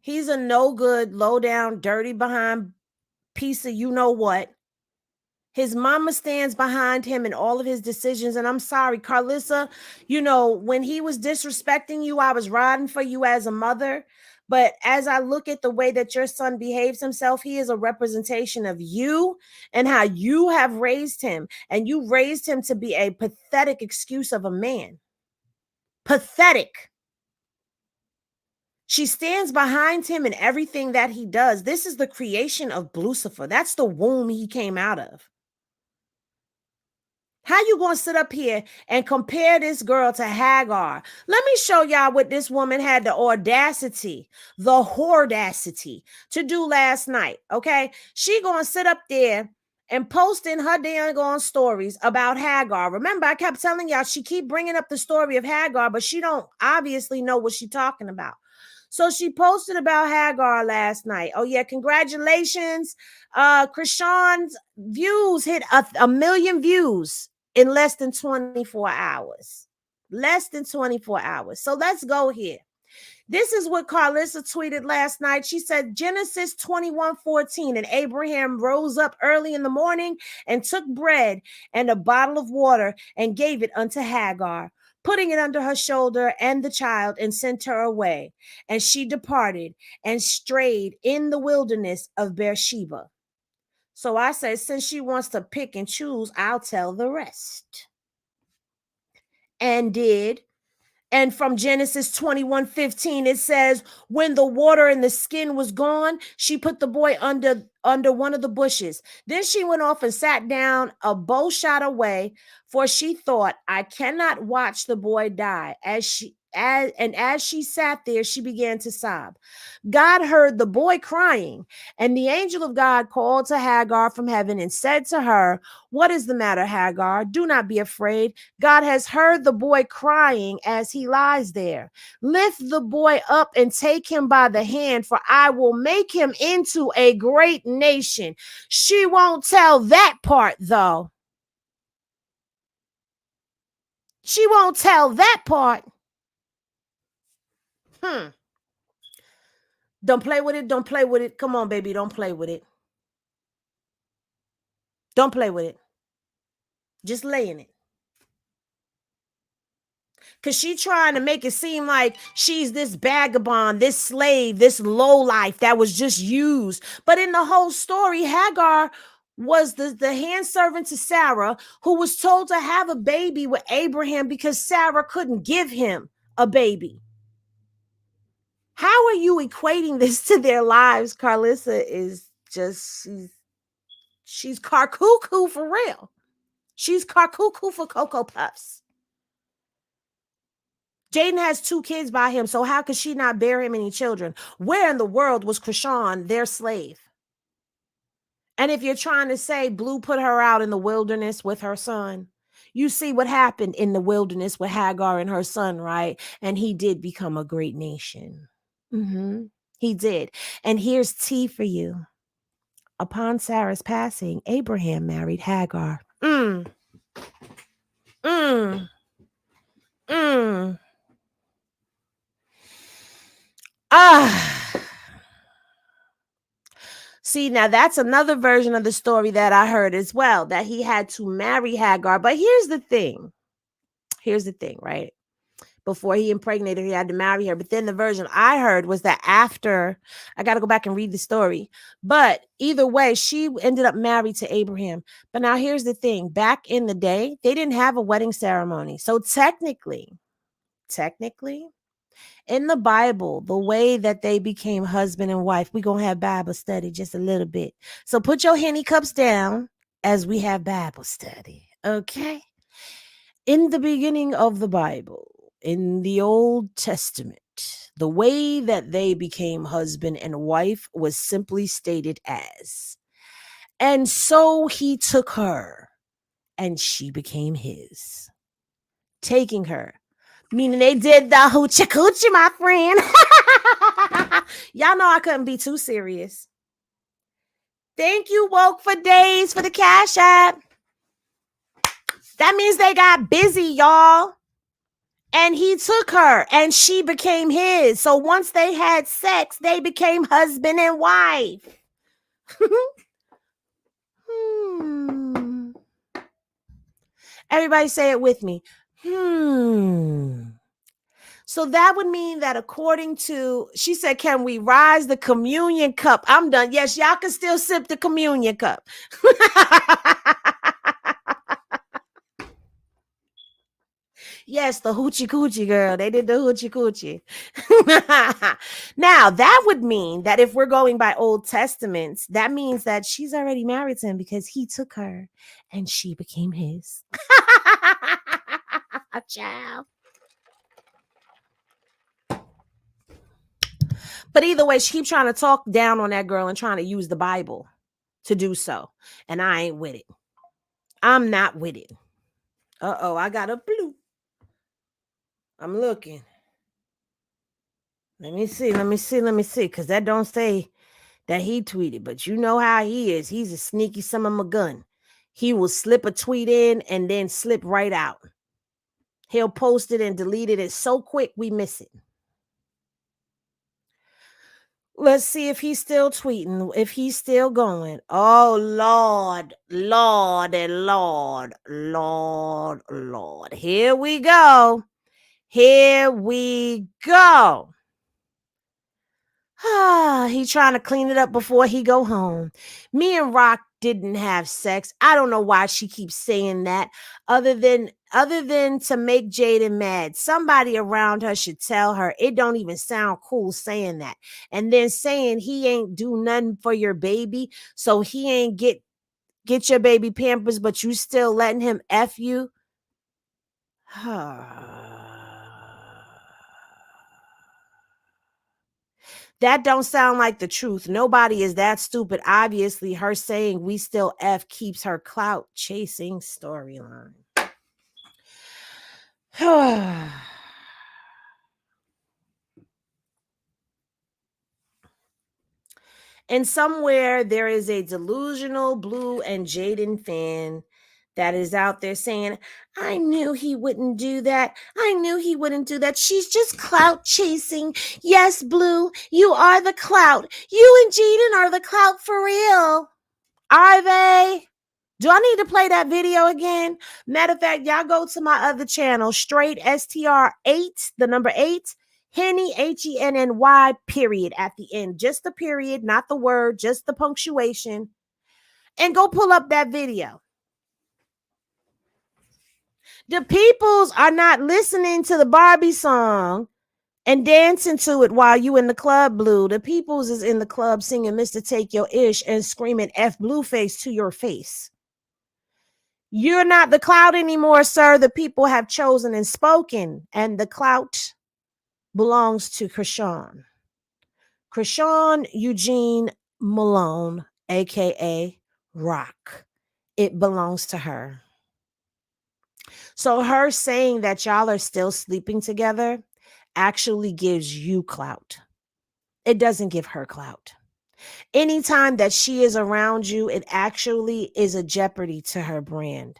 he's a no good, low down, dirty behind piece of you know what. His mama stands behind him in all of his decisions. And I'm sorry, Carlissa, when he was disrespecting you, I was riding for you as a mother. But as I look at the way that your son behaves himself, he is a representation of you and how you have raised him. And you raised him to be a pathetic excuse of a man. Pathetic. She stands behind him in everything that he does. This is the creation of Lucifer. That's the womb he came out of. How you going to sit up here and compare this girl to Hagar? Let me show y'all what this woman had the audacity, the hordacity to do last night, okay? She going to sit up there and posting her dang on stories about Hagar. Remember, I kept telling y'all she keep bringing up the story of Hagar, but she don't obviously know what she's talking about. So she posted about Hagar last night. Oh yeah, congratulations. Chrisean's views hit a million views in less than 24 hours. Less than 24 hours. So let's go here. This is what Carlissa tweeted last night. She said, Genesis 21:14, and Abraham rose up early in the morning and took bread and a bottle of water and gave it unto Hagar, putting it under her shoulder and the child, and sent her away. And she departed and strayed in the wilderness of Beersheba. So I said, since she wants to pick and choose, I'll tell the rest. And did. And from Genesis 21:15, it says, when the water in the skin was gone, she put the boy under one of the bushes. Then she went off and sat down a bow shot away, for she thought, I cannot watch the boy die. As she sat there, she began to sob. God heard the boy crying, and the angel of God called to Hagar from heaven and said to her, what is the matter, Hagar? Do not be afraid. God has heard the boy crying as he lies there. Lift the boy up and take him by the hand, for I will make him into a great nation. She won't tell that part, though. She won't tell that part. Don't play with it. Don't play with it. Come on, baby. Don't play with it. Don't play with it. Just lay in it. Because she's trying to make it seem like she's this vagabond, this slave, this lowlife that was just used. But in the whole story, Hagar was the handservant to Sarah, who was told to have a baby with Abraham because Sarah couldn't give him a baby. How are you equating this to their lives? Carlissa is just, she's carcuckoo for real. She's carcuckoo for Cocoa Puffs. Jaden has 2 kids by him, so how could she not bear him any children? Where in the world was Chrisean, their slave? And if you're trying to say Blue put her out in the wilderness with her son, you see what happened in the wilderness with Hagar and her son, right? And he did become a great nation. He did. And here's tea for you. Upon Sarah's passing, Abraham married Hagar. See, now that's another version of the story that I heard as well, that he had to marry Hagar. But here's the thing. Here's the thing, right? Before he impregnated her, he had to marry her. But then the version I heard was that after, I got to go back and read the story. But either way, she ended up married to Abraham. But now here's the thing. Back in the day, they didn't have a wedding ceremony. So technically, in the Bible, the way that they became husband and wife, we're going to have Bible study just a little bit. So put your Henny cups down as we have Bible study, okay? In the beginning of the Bible, in the Old Testament, the way that they became husband and wife was simply stated as, and so he took her, and she became his. Taking her, meaning they did the hoochie coochie, my friend. Y'all know I couldn't be too serious. Thank you, Woke for Days, for the Cash App. That means they got busy, y'all. And he took her and she became his. So once they had sex, they became husband and wife. Everybody say it with me. So that would mean that according to, she said, can we rise the communion cup? I'm done. Yes, y'all can still sip the communion cup. Yes, the hoochie coochie girl. They did the hoochie coochie. Now, that would mean that if we're going by Old Testaments, that means that she's already married to him because he took her and she became his. Child. But either way, she keeps trying to talk down on that girl and trying to use the Bible to do so. And I ain't with it. I'm not with it. Uh-oh, I got a blue. I'm looking. Let me see. Because that don't say that he tweeted. But you know how he is. He's a sneaky son of a gun. He will slip a tweet in and then slip right out. He'll post it and delete it so quick we miss it. Let's see if he's still tweeting, if he's still going. Oh, Lord, Lord, and Lord, Lord, Lord. Here we go. Here we go. He trying to clean it up before he go home. Me and Rock didn't have sex. I don't know why she keeps saying that. Other than to make Jaden mad. Somebody around her should tell her it don't even sound cool saying that. And then saying he ain't do nothing for your baby, so he ain't get your baby Pampers, but you still letting him F you. That don't sound like the truth. Nobody is that stupid. Obviously, her saying we still F keeps her clout chasing storyline. And somewhere there is a delusional Blue and Jaden fan that is out there saying, I knew he wouldn't do that. I knew he wouldn't do that. She's just clout chasing. Yes, Blue, you are the clout. You and Jaden are the clout for real. Are they? Do I need to play that video again? Matter of fact, y'all go to my other channel, Straight STR8, the number 8, Henny, HENNY, period, at the end. Just the period, not the word, just the punctuation. And go pull up that video. The peoples are not listening to the Barbie song and dancing to it while you in the club, Blue. The peoples is in the club singing Mr. Take Your Ish and screaming F Blueface to your face. You're not the clout anymore, sir. The people have chosen and spoken, and the clout belongs to Chrisean. Chrisean Eugene Malone, aka Rock. It belongs to her. So her saying that y'all are still sleeping together actually gives you clout. It doesn't give her clout. Anytime that she is around you, it actually is a jeopardy to her brand.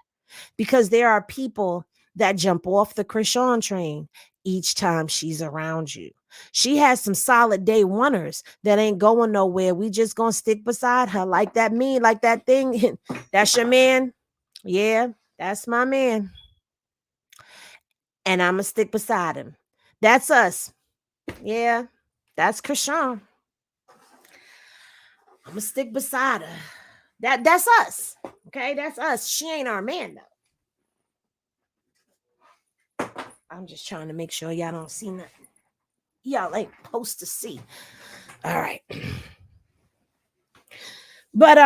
Because there are people that jump off the Chrisean train each time she's around you. She has some solid day oneers that ain't going nowhere. We just gonna stick beside her like that like that thing. That's your man. Yeah, that's my man. And I'm gonna stick beside him. That's us. Yeah, that's Chrisean. I'm gonna stick beside her. That's us. Okay, that's us. She ain't our man though. I'm just trying to make sure y'all don't see nothing. Y'all ain't supposed to see. All right. But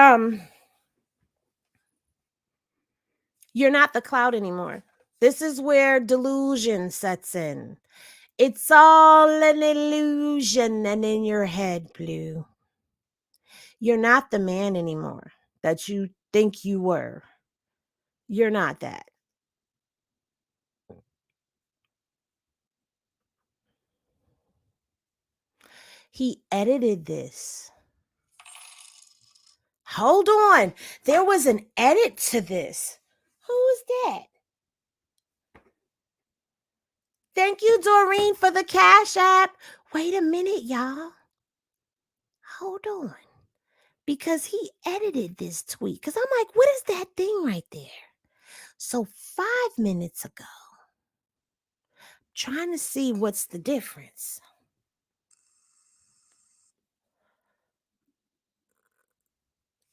you're not the cloud anymore. This is where delusion sets in. It's all an illusion and in your head, Blue. You're not the man anymore that you think you were. You're not that. He edited this. Hold on. There was an edit to this. Who is that? Thank you, Doreen, for the Cash App. Wait a minute, y'all. Hold on. Because he edited this tweet. Because I'm like, what is that thing right there? So 5 minutes ago, Trying to see what's the difference.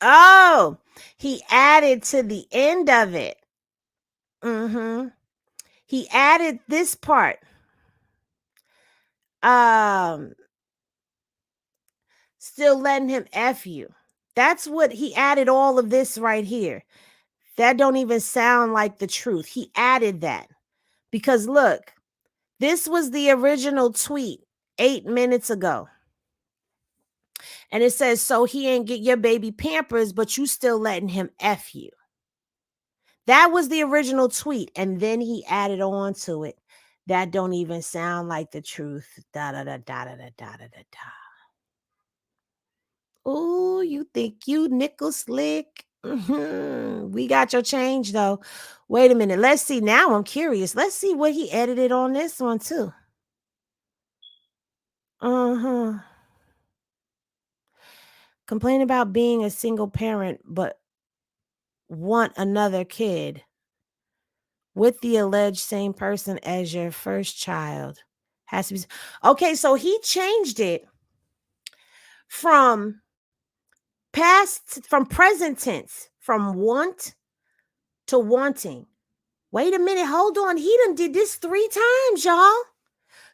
Oh, he added to the end of it. He added this part. Still letting him F you. That's what he added, all of this right here. That don't even sound like the truth. He added that because look, this was the original tweet 8 minutes ago. And it says, so he ain't get your baby Pampers, but you still letting him F you. That was the original tweet. And then he added on to it. That don't even sound like the truth. Da da da da da da da da da. Oh, you think you nickel slick? We got your change though. Wait a minute. Let's see. Now I'm curious. Let's see what he edited on this one too. Complain about being a single parent, but want another kid with the alleged same person as your first child. Has to be okay. So he changed it from present tense, from want to wanting. Wait a minute, hold on. He done did this 3 times, y'all.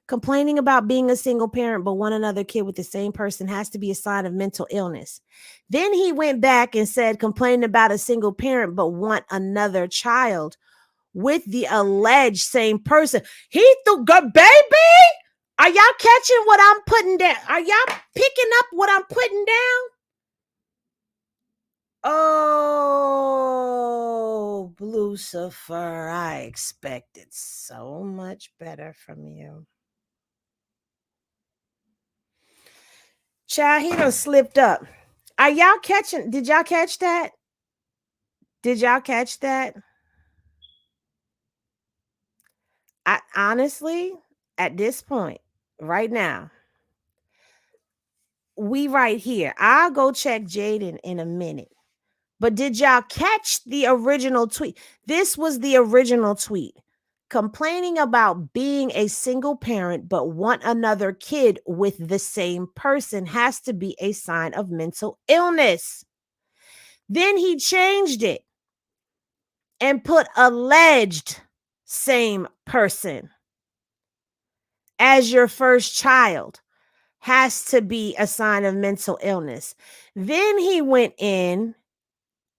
Complaining about being a single parent but want another kid with the same person has to be a sign of mental illness. Then he went back and said complaining about a single parent but want another child with the alleged same person. He threw, baby, are y'all catching what I'm putting down? Are y'all picking up what I'm putting down? Oh, Lucifer, I expected so much better from you. Child, he done slipped up. Are y'all catching? Did y'all catch that? Did y'all catch that? I honestly, at this point, right now, we right here. I'll go check Jaden in a minute. But did y'all catch the original tweet? This was the original tweet. Complaining about being a single parent but want another kid with the same person has to be a sign of mental illness. Then he changed it and put alleged same person as your first child has to be a sign of mental illness. Then he went in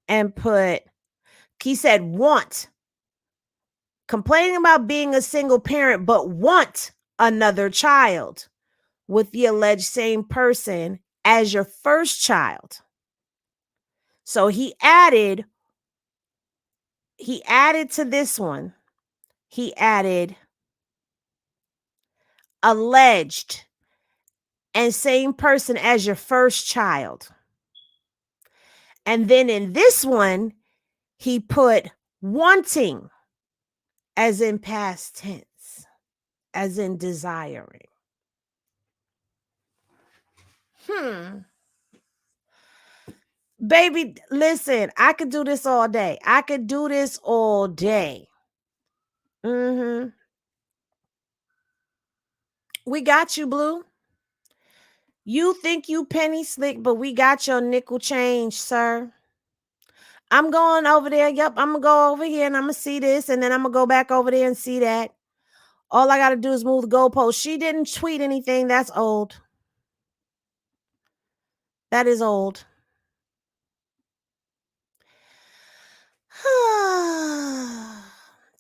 and he said want. Complaining about being a single parent but want another child with the alleged same person as your first child. So he added to this one. He added alleged and same person as your first child. And then in this one, he put wanting as in past tense, as in desiring. Baby, listen, I could do this all day. I could do this all day. We got you, Blue. You think you penny slick, but we got your nickel change, sir. I'm going over there. Yep, I'm going to go over here and I'm going to see this. And then I'm going to go back over there and see that. All I got to do is move the goalpost. She didn't tweet anything. That's old. That is old.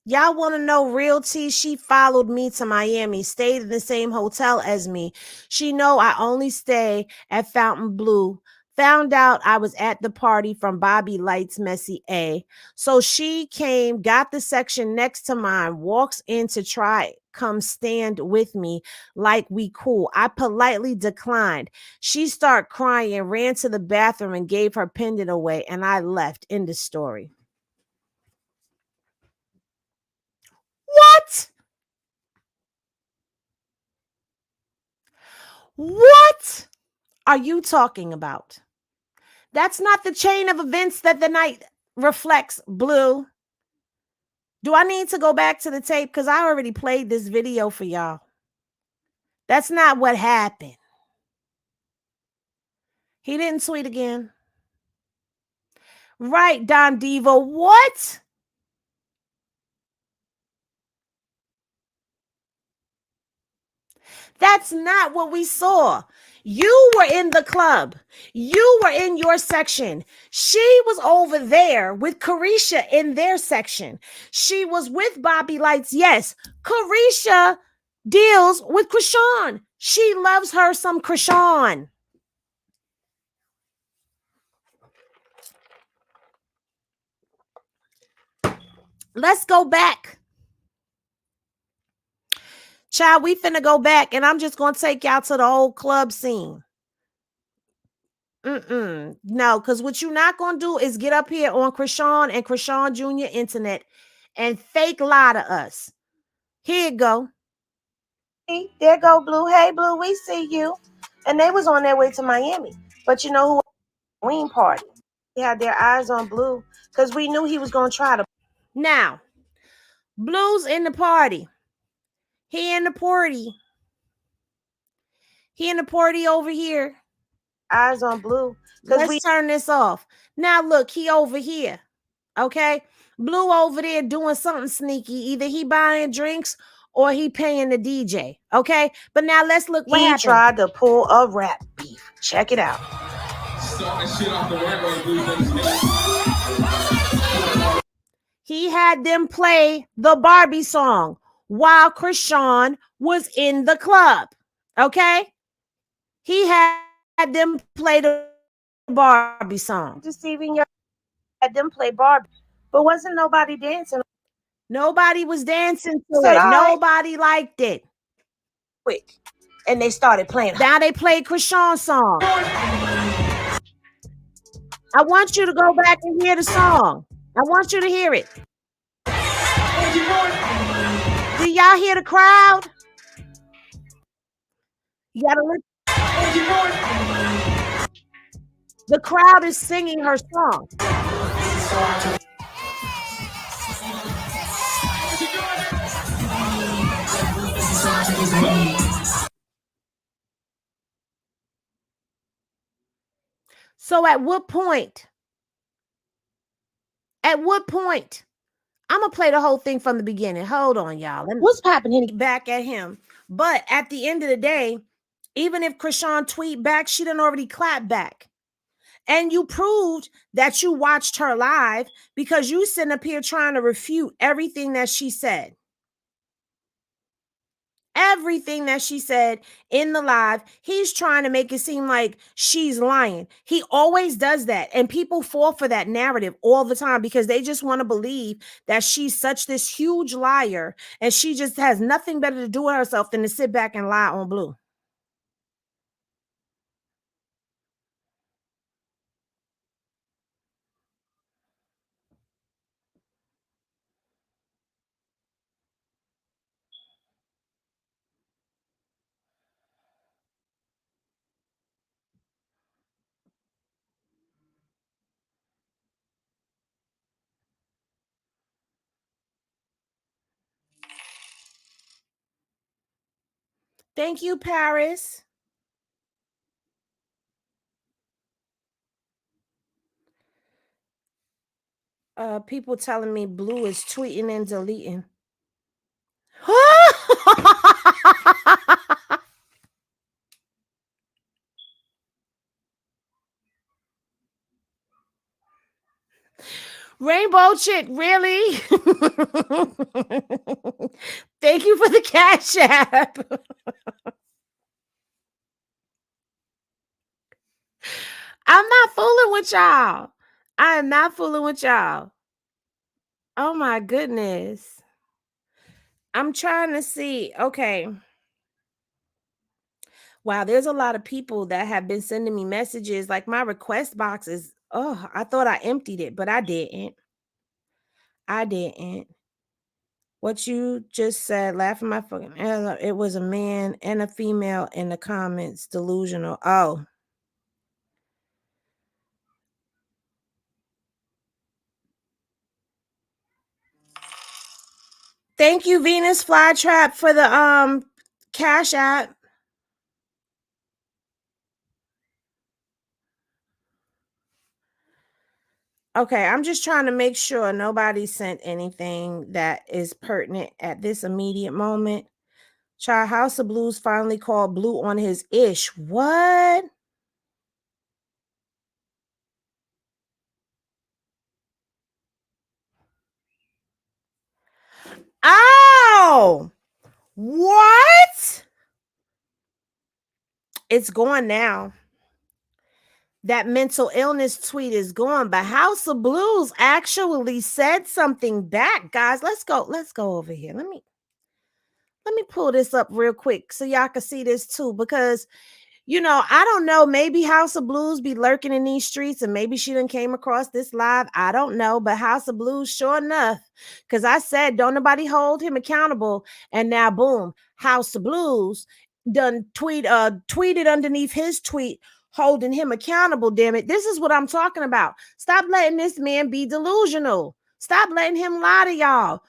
Y'all want to know real tea? She followed me to Miami, stayed in the same hotel as me. She know I only stay at Fountain Blue. Found out I was at the party from Bobby Light's Messy A. So she came, got the section next to mine, walks in to try come stand with me like we cool. I politely declined. She started crying, ran to the bathroom and gave her pendant away, and I left. End of story. What? What are you talking about? That's not the chain of events that the night reflects, Blue. Do I need to go back to the tape? Because I already played this video for y'all. That's not what happened. He didn't tweet again. Right, Don Devo. What? That's not what we saw. You were in the club. You were in your section. She was over there with Carisha in their section. She was with Bobby Lights. Yes, Carisha deals with Chrisean. She loves her some Chrisean. Let's go back. Child, we finna go back, and I'm just gonna take y'all to the old club scene. No, because what you're not gonna do is get up here on Chrisean and Chrisean Jr. internet and fake lie to us. Here you go. See, there go Blue. Hey Blue, we see you. And they was on their way to Miami. But you know who? Halloween party. They had their eyes on Blue because we knew he was gonna try to. Now, Blue's in the party. He in the party. He in the party over here. Eyes on Blue. Let's turn this off. Now look, he over here. Okay. Blue over there doing something sneaky. Either he buying drinks or he paying the DJ. Okay. But now let's look what happened. He tried to pull a rap beef. Check it out. He had them play the Barbie song while Chrisean was in the club. Okay. He had them play the Barbie song. Deceiving your had them play Barbie. But wasn't nobody dancing? Nobody was dancing to it. Nobody liked it. Quick. And they started playing. Now they played Chrisean's song. I want you to go back and hear the song. I want you to hear it. Do y'all hear the crowd? You gotta listen. The crowd is singing her song. So at what point? At what point? I'm gonna play the whole thing from the beginning. Hold on, y'all. What's happening? Back at him. But at the end of the day, even if Chrisean tweet back, she done already clapped back. And you proved that you watched her live because you sitting up here trying to refute everything that she said. Everything that she said in the live, he's trying to make it seem like she's lying. He always does that. And people fall for that narrative all the time because they just want to believe that she's such this huge liar and she just has nothing better to do with herself than to sit back and lie on Blue. Thank you, Paris. People telling me Blue is tweeting and deleting. Rainbow Chick, really? Thank you for the Cash App. I'm not fooling with y'all. I am not fooling with y'all. Oh my goodness. I'm trying to see. Okay. Wow, there's a lot of people that have been sending me messages. Like my request box is, oh, I thought I emptied it, but I didn't. I didn't. What you just said, laughing my fucking ass off, it was a man and a female in the comments, delusional. Oh. Thank you, Venus Flytrap, for the Cash App. Okay, I'm just trying to make sure nobody sent anything that is pertinent at this immediate moment. Child, House of Blues finally called Blue on his ish. What? Oh, what? It's gone now. That mental illness tweet is gone, but House of Blues actually said something back, guys. Let's go over here. Let me pull this up real quick so y'all can see this too, because I don't know. Maybe House of Blues be lurking in these streets, and maybe she done came across this live. I don't know, but House of Blues, sure enough, because I said don't nobody hold him accountable, and now boom, House of Blues done tweeted underneath his tweet holding him accountable. Damn it, this is what I'm talking about. Stop letting this man be delusional. Stop letting him lie to y'all.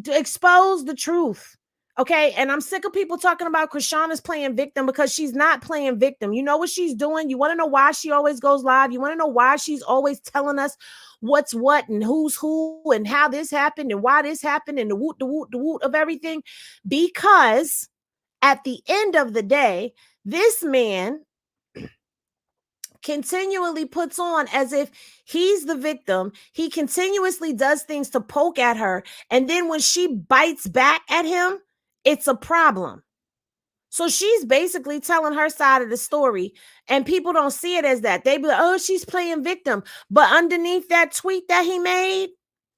Expose the truth. Okay, and I'm sick of people talking about Chrisean is playing victim, because she's not playing victim. You know what she's doing? You want to know why she always goes live? You want to know why she's always telling us what's what and who's who and how this happened and why this happened and the woot of everything? Because at the end of the day, this man continually puts on as if he's the victim. He continuously does things to poke at her. And then when she bites back at him, it's a problem. So she's basically telling her side of the story, and people don't see it as that. They be like, oh, she's playing victim. But underneath that tweet that he made,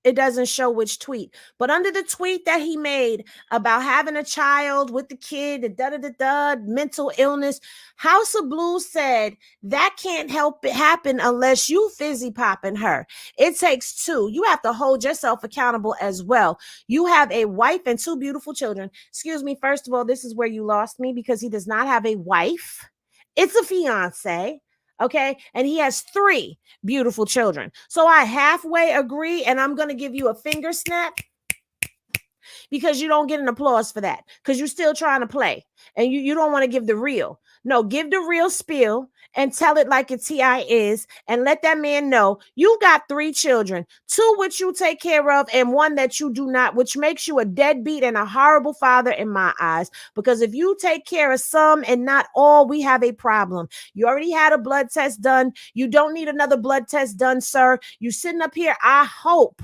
it doesn't show which tweet, but under the tweet that he made about having a child with the kid, the mental illness, House of Blues said that can't help it happen unless you fizzy popping her. It takes two. You have to hold yourself accountable as well. You have a wife and two beautiful children. Excuse me. First of all, this is where you lost me, because he does not have a wife. It's a fiance. Okay. And he has three beautiful children. So I halfway agree, and I'm going to give you a finger snap, because you don't get an applause for that, because you're still trying to play and you don't want to give the real. No, give the real spiel and tell it like it's TI is, and let that man know you got three children, two which you take care of and one that you do not, which makes you a deadbeat and a horrible father in my eyes. Because if you take care of some and not all, we have a problem. You already had a blood test done. You don't need another blood test done, sir. You sitting up here. I hope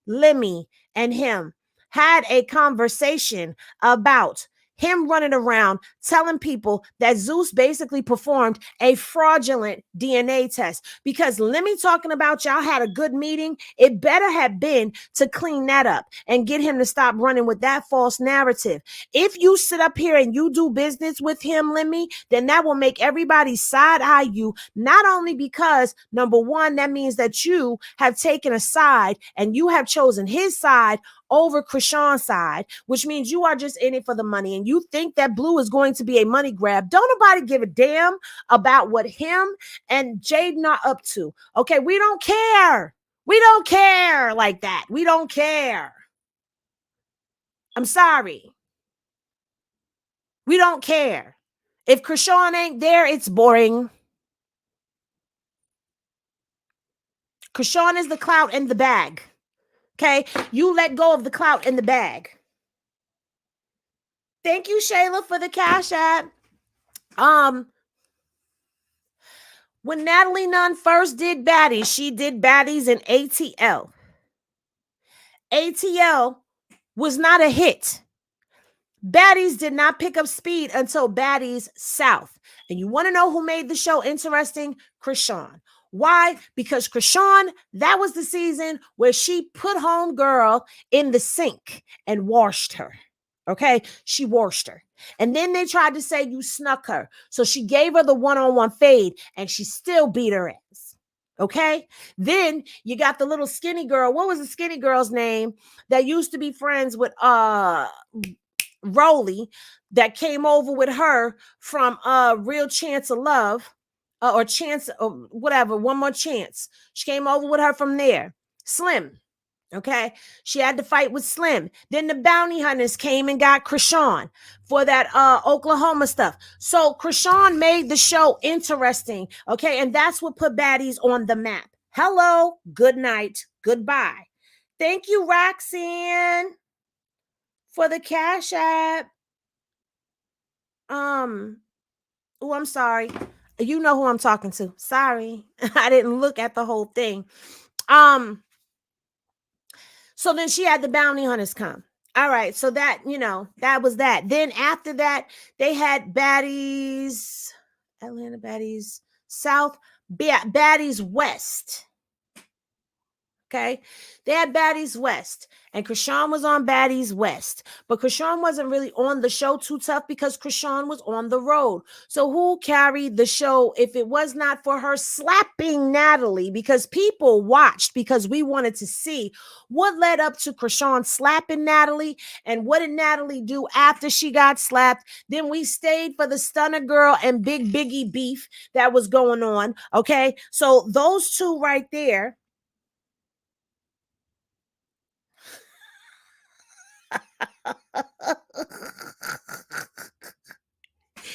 Lemmy and him had a conversation about him running around telling people that Zeus basically performed a fraudulent DNA test. Because Lemmy talking about y'all had a good meeting, it better have been to clean that up and get him to stop running with that false narrative. If you sit up here and you do business with him, Lemmy, then that will make everybody side eye you. Not only because, number one, that means that you have taken a side and you have chosen his side over Chrisean's side, which means you are just in it for the money, and you think that Blue is going to be a money grab. Don't nobody give a damn about what him and Jaden are up to. Okay, we don't care. We don't care like that. We don't care. I'm sorry. We don't care. If Chrisean ain't there, it's boring. Chrisean is the clout in the bag. Okay, you let go of the clout in the bag. Thank you, Shayla, for the Cash App. When Natalie Nunn first did Baddies, she did Baddies in ATL. ATL was not a hit. Baddies did not pick up speed until Baddies South. And you want to know who made the show interesting? Chrisean. Why? Because Chrisean, that was the season where she put homegirl in the sink and washed her. Okay, she washed her. And then they tried to say you snuck her. So she gave her the one-on-one fade, and she still beat her ass. Okay, then you got the little skinny girl. What was the skinny girl's name that used to be friends with Rolly, that came over with her from Real Chance of Love, or Chance, or whatever, One More Chance? She came over with her from there. Slim. Okay. She had to fight with Slim. Then the bounty hunters came and got Chrisean for that Oklahoma stuff. So Chrisean made the show interesting. Okay. And that's what put baddies on the map. Hello. Good night. Goodbye. Thank you, Roxanne, for the Cash App. Oh, I'm sorry. You know who I'm talking to. Sorry. I didn't look at the whole thing. So then she had the bounty hunters come. All right. So that, that was that. Then after that, they had baddies, Atlanta baddies, South, baddies West. Okay. They had Baddies West, and Chrisean was on Baddies West, but Chrisean wasn't really on the show too tough because Chrisean was on the road. So who carried the show if it was not for her slapping Natalie? Because people watched because we wanted to see what led up to Chrisean slapping Natalie and what did Natalie do after she got slapped. Then we stayed for the Stunner Girl and Big Biggie beef that was going on. Okay. So those two right there.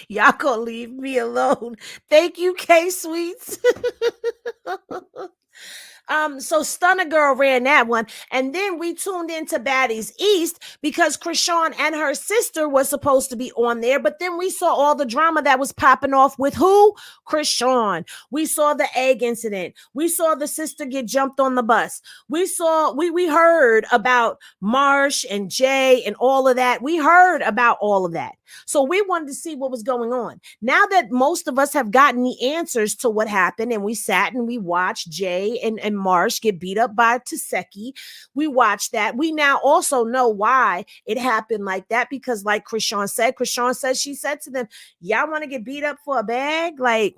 Y'all gonna leave me alone. Thank you, K Sweets. So Stunner Girl ran that one, and then we tuned into Baddies East because Chrisean and her sister was supposed to be on there, but then we saw all the drama that was popping off with who? Chrisean. We saw the egg incident. We saw the sister get jumped on the bus. We heard about Marsh and Jay and all of that. We heard about all of that. So we wanted to see what was going on. Now that most of us have gotten the answers to what happened, and we sat and we watched Jay and Marsh get beat up by Taseki, we watched that. We now also know why it happened like that, because like Chrisean said, she said to them, y'all want to get beat up for a bag? Like,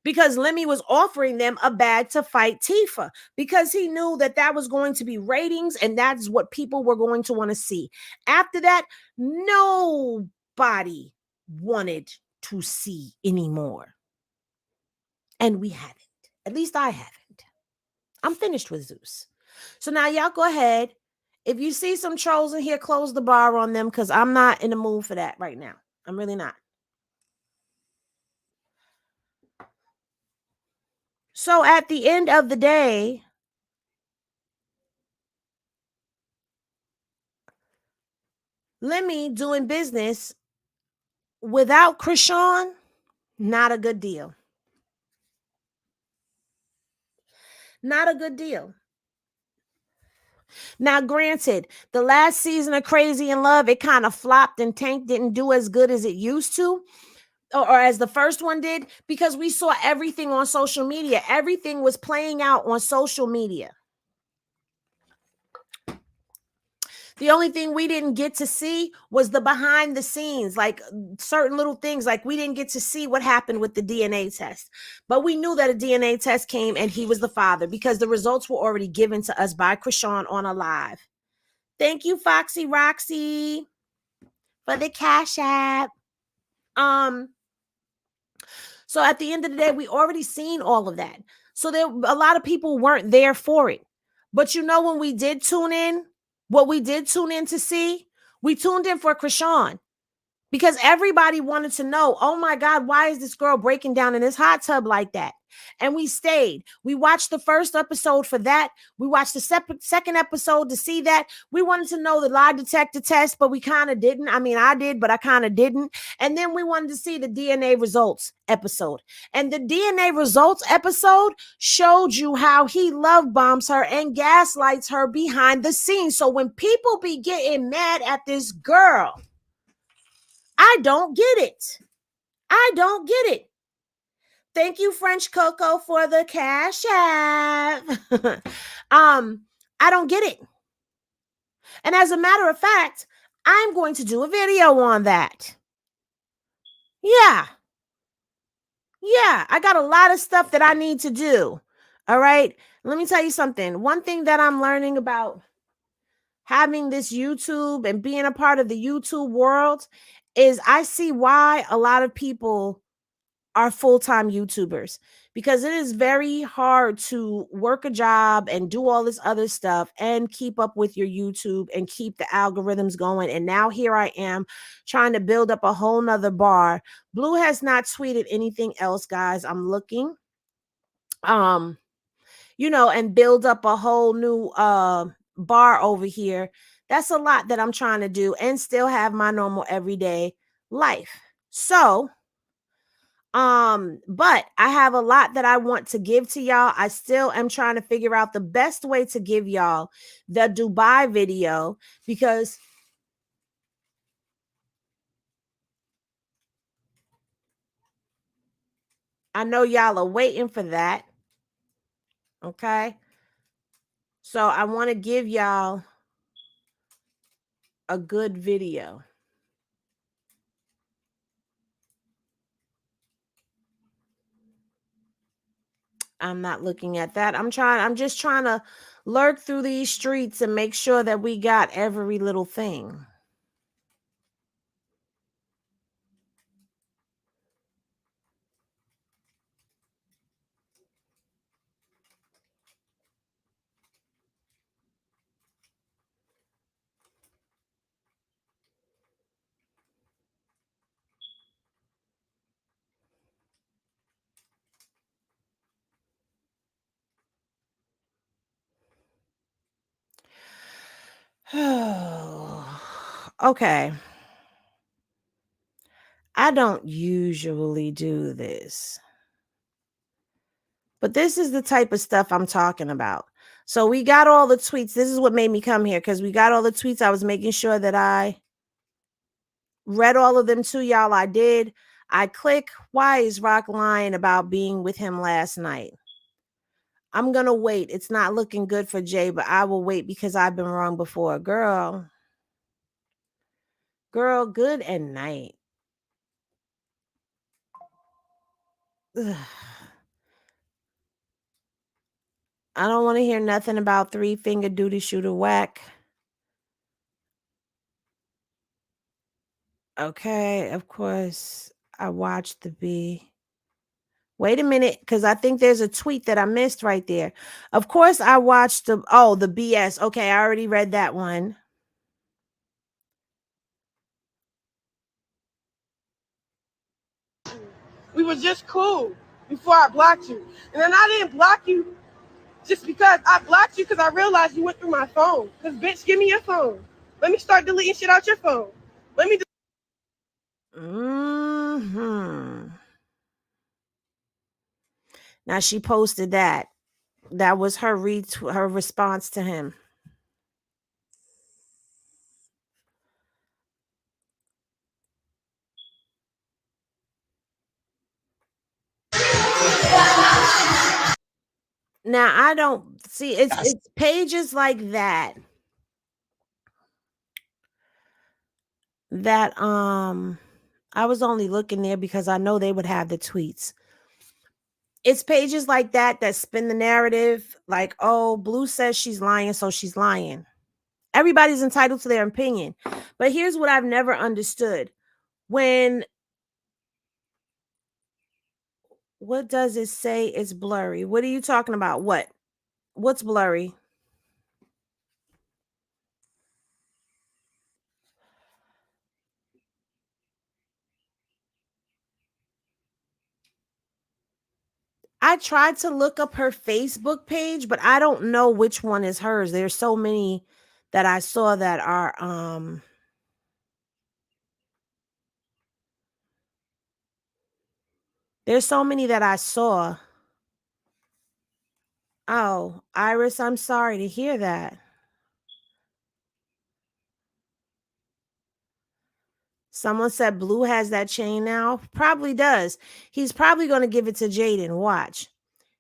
because Lemmy was offering them a bag to fight Tifa because he knew that that was going to be ratings and that's what people were going to want to see. After that, nobody wanted to see anymore. And we haven't. At least I haven't. I'm finished with Zeus. So now y'all go ahead. If you see some trolls in here, close the bar on them because I'm not in the mood for that right now. I'm really not. So at the end of the day, Lemmy doing business without Chrisean, not a good deal. Not a good deal. Now, granted, the last season of Crazy in Love, it kind of flopped and Tank didn't do as good as it used to, or as the first one did, because we saw everything on social media. Everything was playing out on social media. The only thing we didn't get to see was the behind the scenes, like certain little things. Like we didn't get to see what happened with the DNA test, but we knew that a DNA test came and he was the father because the results were already given to us by Chrisean on a live. Thank you, Foxy Roxy, for the Cash App. So at the end of the day, we already seen all of that. So there, a lot of people weren't there for it. But when we did tune in, what we did tune in to see, we tuned in for Chrisean. Because everybody wanted to know, oh my God, why is this girl breaking down in this hot tub like that? And we stayed. We watched the first episode for that. We watched the second episode to see that. We wanted to know the lie detector test, but we kind of didn't. I mean, I did, but I kind of didn't. And then we wanted to see the DNA results episode. And the DNA results episode showed you how he love bombs her and gaslights her behind the scenes. So when people be getting mad at this girl, I don't get it. I don't get it. Thank you, French Coco, for the Cash App. I don't get it. And as a matter of fact, I'm going to do a video on that. Yeah, I got a lot of stuff that I need to do. All right. Let me tell you something. One thing that I'm learning about having this YouTube and being a part of the YouTube world is I see why a lot of people are full-time YouTubers, because it is very hard to work a job and do all this other stuff and keep up with your YouTube and keep the algorithms going. And now here I am trying to build up a whole nother bar. Blue has not tweeted anything else, guys. I'm looking. And build up a whole new bar over here. That's a lot that I'm trying to do and still have my normal everyday life. So, but I have a lot that I want to give to y'all. I still am trying to figure out the best way to give y'all the Dubai video, because I know y'all are waiting for that. Okay. So I want to give y'all a good video. I'm not looking at that. I'm just trying to lurk through these streets and make sure that we got every little thing. Okay. I don't usually do this, but this is the type of stuff I'm talking about. So we got all the tweets. This is what made me come here, because we got all the tweets. I was making sure that I read all of them to y'all. I did. I click, why is Rock lying about being with him last night? I'm going to wait. It's not looking good for Jay, but I will wait because I've been wrong before. Girl, good and night. Ugh. I don't want to hear nothing about 3-finger duty shooter whack. Okay, of course, I watched the B. Wait a minute, because I think there's a tweet that I missed right there. Of course, I watched the BS. Okay, I already read that one. We were just cool before I blocked you. And then I didn't block you just because I blocked you, because I realized you went through my phone. Because, bitch, give me your phone. Let me start deleting shit out your phone. Let me. Now she posted that. That was her her response to him. Now I don't see it's pages like that I was only looking there because I know they would have the tweets. It's pages like that that spin the narrative like, oh, Blue says she's lying, so she's lying. Everybody's entitled to their opinion. But here's what I've never understood. What does it say? It's blurry. What are you talking about? What's blurry? I tried to look up her Facebook page, but I don't know which one is hers. There's so many that I saw that are there's so many that I saw. Oh, Iris, I'm sorry to hear that. Someone said Blue has that chain now. Probably does. He's probably going to give it to Jaden. Watch.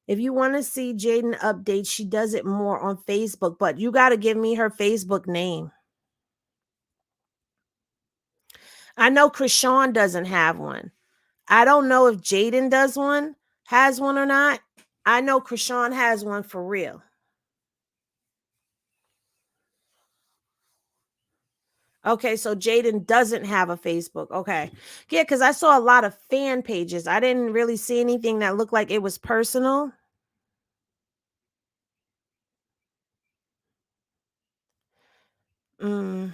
If you want to see Jaden updates, she does it more on Facebook, but you got to give me her Facebook name. I know Chrisean doesn't have one. I don't know if Jaden has one or not. I know Chrisean has one for real. Okay, so Jaden doesn't have a Facebook. Okay. Yeah, because I saw a lot of fan pages. I didn't really see anything that looked like it was personal. Mm.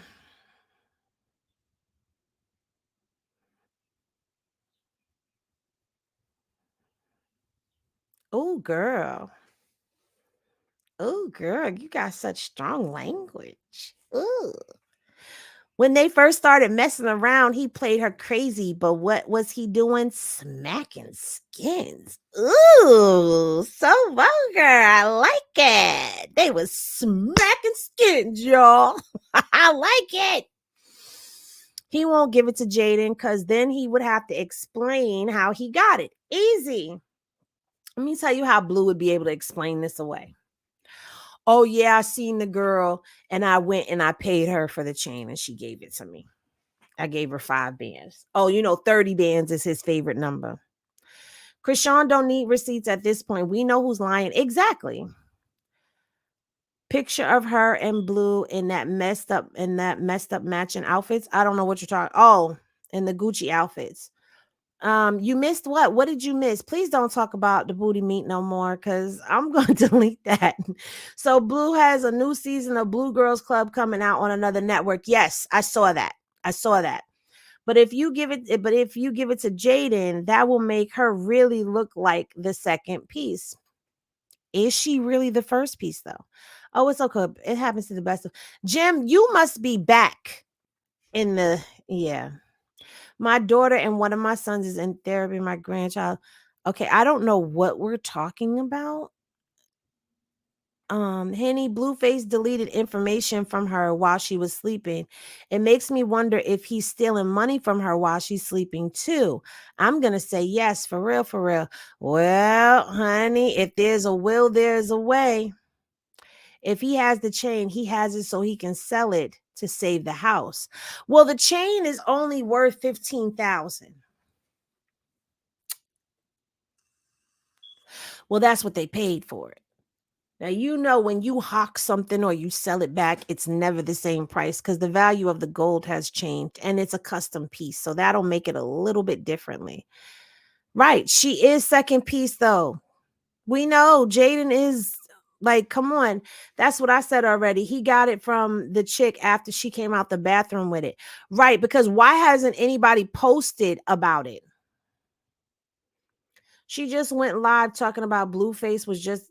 Oh, girl. Oh, girl, you got such strong language. Ooh. When they first started messing around, he played her crazy, but what was he doing? Smacking skins. Ooh, so vulgar. I like it. They was smacking skins, y'all. I like it. He won't give it to Jaden because then he would have to explain how he got it. Easy. Let me tell you how Blue would be able to explain this away. Oh, yeah, I seen the girl and I went and I paid her for the chain and she gave it to me. I gave her 5 bands. Oh, 30 bands is his favorite number. Chrisean don't need receipts at this point. We know who's lying. Exactly. Picture of her and Blue in that messed up matching outfits. I don't know what you're talking. Oh, in the Gucci outfits. You missed what? What did you miss? Please don't talk about the booty meat no more because I'm going to delete that. So Blue has a new season of Blue Girls Club coming out on another network. Yes, I saw that. I saw that. But if you give it to Jaden, that will make her really look like the second piece. Is she really the first piece though? Oh, it's okay. It happens to the best of Jim. You must be back in the yeah. My daughter and one of my sons is in therapy. My grandchild. Okay, I don't know what we're talking about. Henny Blueface deleted information from her while she was sleeping. It makes me wonder if he's stealing money from her while she's sleeping too. I'm gonna say yes, for real, for real. Well, honey, if there's a will, there's a way. If he has the chain, he has it so he can sell it to save the house. Well, the chain is only worth 15,000. Well, that's what they paid for it. Now, when you hawk something or you sell it back, it's never the same price because the value of the gold has changed and it's a custom piece. So that'll make it a little bit differently. Right. She is second piece, though. We know Jaden is like, come on. That's what I said already. He got it from the chick after she came out the bathroom with it. Right. Because why hasn't anybody posted about it? She just went live talking about Blueface was just,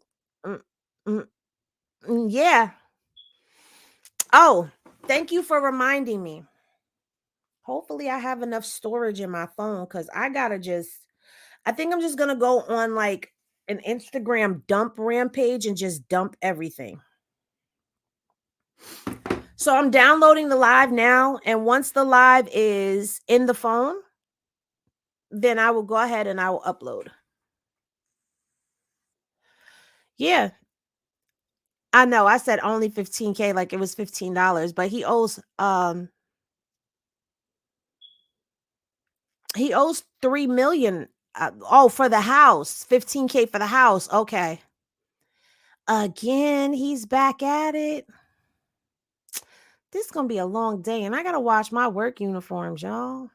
mm, mm, yeah. Oh, thank you for reminding me. Hopefully, I have enough storage in my phone because I think I'm just going to go on like an Instagram dump rampage and just dump everything. So I'm downloading the live now. And once the live is in the phone, then I will go ahead and I will upload. Yeah. I know. I said only 15K like it was $15, but he owes 3 million. For the house, 15K for the house. Okay. Again, he's back at it. This is gonna be a long day, and I gotta wash my work uniforms, y'all.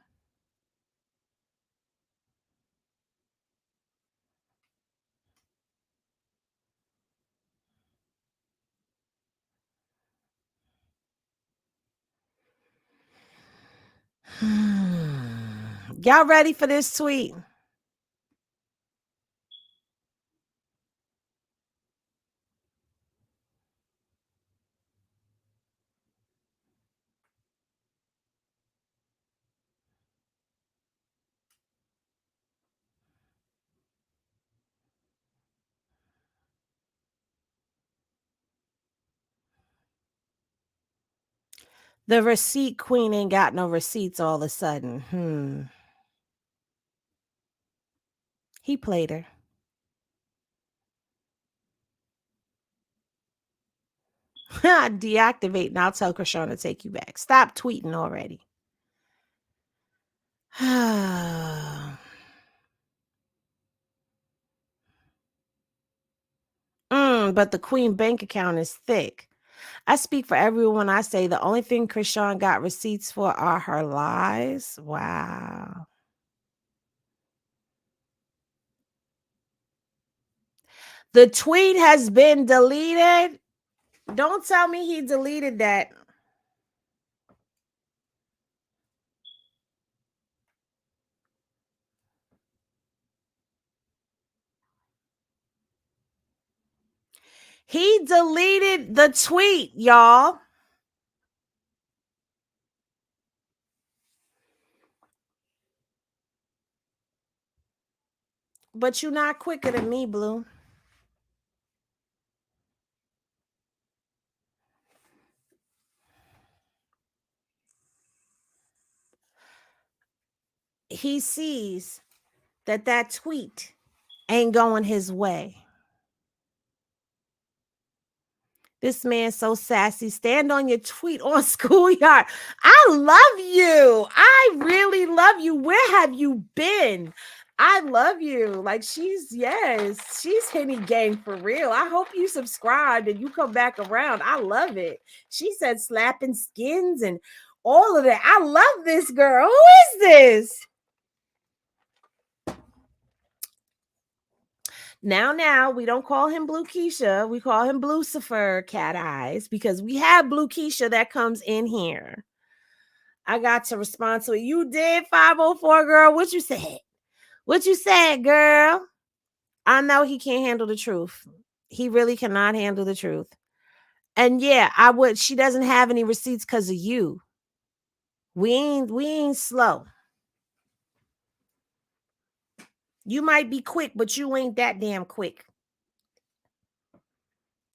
Y'all ready for this tweet? The receipt queen ain't got no receipts all of a sudden. He played her. Deactivate and I'll tell Krishan to take you back. Stop tweeting already. But the queen bank account is thick. I speak for everyone when I say the only thing Chrisean got receipts for are her lies. Wow. The tweet has been deleted. Don't tell me he deleted that. He deleted the tweet, y'all. But you're not quicker than me, Blue. He sees that tweet ain't going his way. This man's so sassy. Stand on your tweet on Schoolyard. I love you. I really love you. Where have you been? I love you. Like she's Henny Gang for real. I hope you subscribed and you come back around. I love it. She said slapping skins and all of that. I love this girl. Who is this? Now, we don't call him Blue Keisha. We call him Blucifer Cat Eyes because we have Blue Keisha that comes in here. I got to respond to it. You did 504, girl. What you said? What you said, girl? I know he can't handle the truth. He really cannot handle the truth. And yeah, she doesn't have any receipts because of you. We ain't slow. You might be quick, but you ain't that damn quick.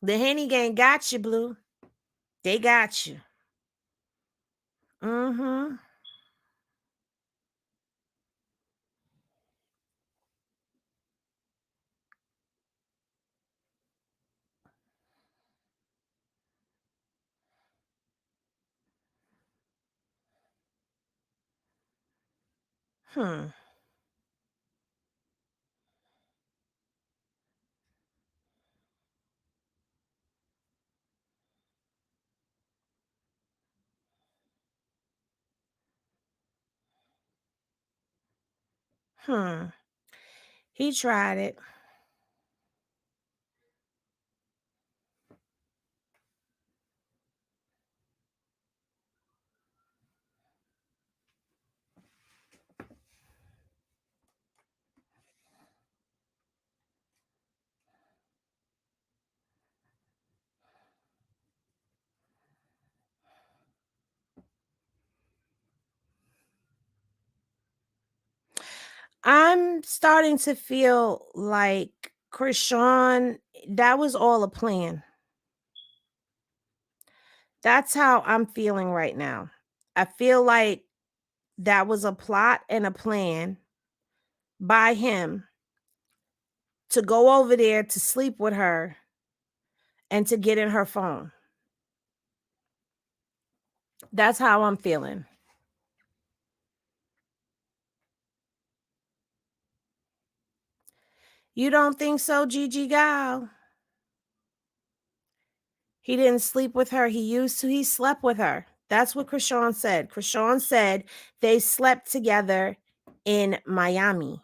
The Henny Gang got you, Blue. They got you. Mm-hmm. Hmm. Hmm. He tried it. I'm starting to feel like Chrisean, that was all a plan. That's how I'm feeling right now. I feel like that was a plot and a plan by him to go over there to sleep with her and to get in her phone. That's how I'm feeling. You don't think so, Gigi Gal? He didn't sleep with her. He used to. He slept with her. That's what Chrisean said. Chrisean said they slept together in Miami.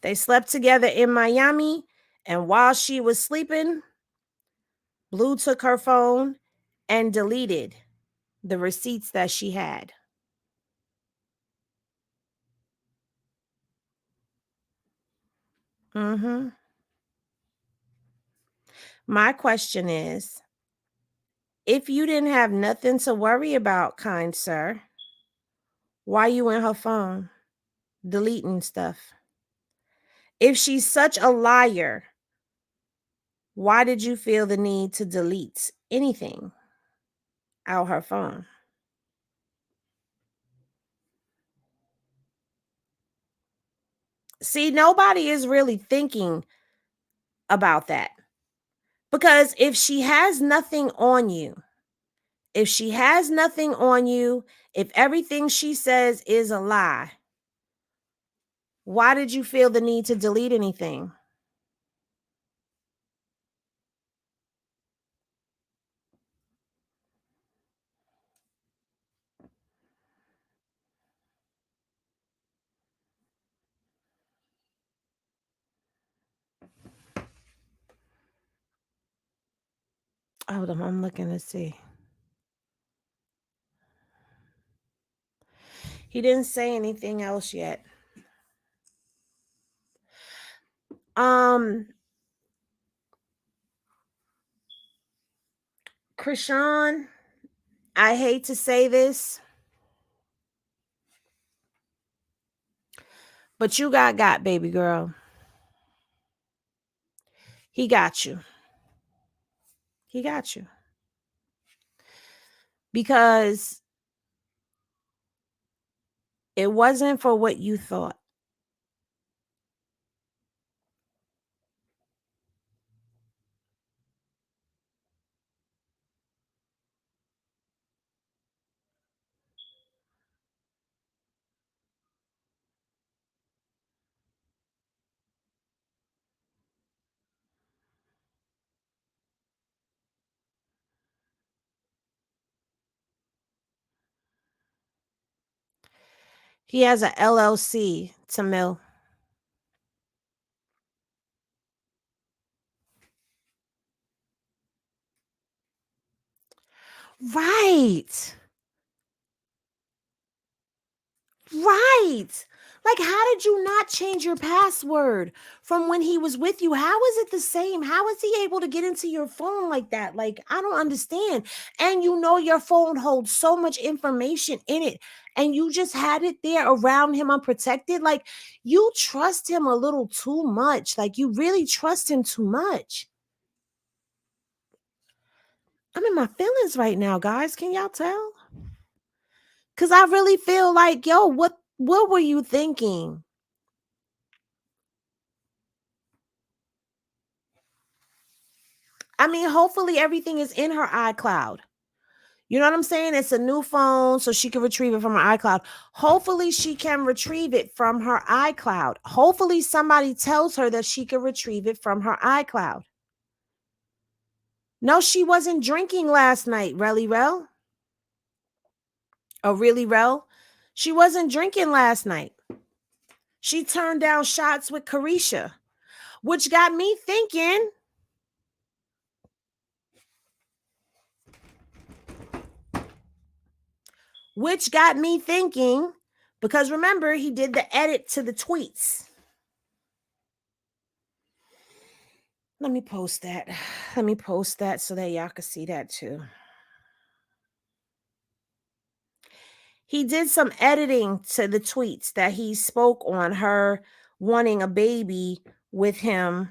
They slept together in Miami, and while she was sleeping, Blue took her phone and deleted the receipts that she had. Mm-hmm. My question is, if you didn't have nothing to worry about, kind sir, why you in her phone deleting stuff? If she's such a liar, why did you feel the need to delete anything out her phone? See, nobody is really thinking about that. Because if she has nothing on you, if everything she says is a lie, why did you feel the need to delete anything? Hold on, I'm looking to see. He didn't say anything else yet. Chrisean, I hate to say this, but you got, baby girl. He got you. He got you. Because it wasn't for what you thought. He has a LLC, Tamil. Right. Right. Like, how did you not change your password from when he was with you? How is it the same? How is he able to get into your phone like that? Like, I don't understand. And you know, your phone holds so much information in it, and you just had it there around him unprotected. Like, you trust him a little too much. Like, you really trust him too much. I'm in my feelings right now, guys. Can y'all tell? Because I really feel like, yo, what were you thinking? I mean, hopefully everything is in her iCloud. You know what I'm saying? It's a new phone, so she can retrieve it from her iCloud. Hopefully she can retrieve it from her iCloud. Hopefully somebody tells her that she can retrieve it from her iCloud. No, she wasn't drinking last night, Relly Rel. Oh, really, Rel? She wasn't drinking last night. She turned down shots with Carisha, which got me thinking. Because remember, he did the edit to the tweets. Let me post that. Let me post that so that y'all can see that too. He did some editing to the tweets that he spoke on her wanting a baby with him.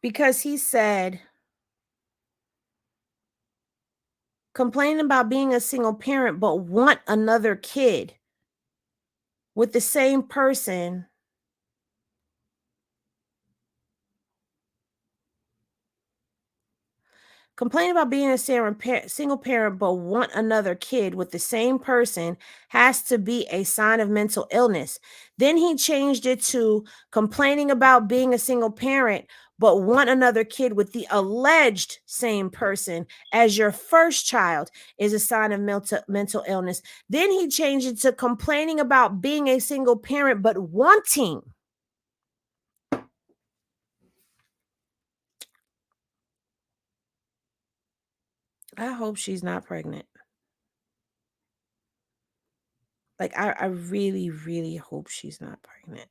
Because he said, complaining about being a single parent, but want another kid with the same person. Complaining about being a single parent but want another kid with the same person has to be a sign of mental illness. Then he changed it to complaining about being a single parent but want another kid with the alleged same person as your first child is a sign of mental illness. Then he changed it to complaining about being a single parent but wanting. I hope she's not pregnant. Like, I really, really hope she's not pregnant.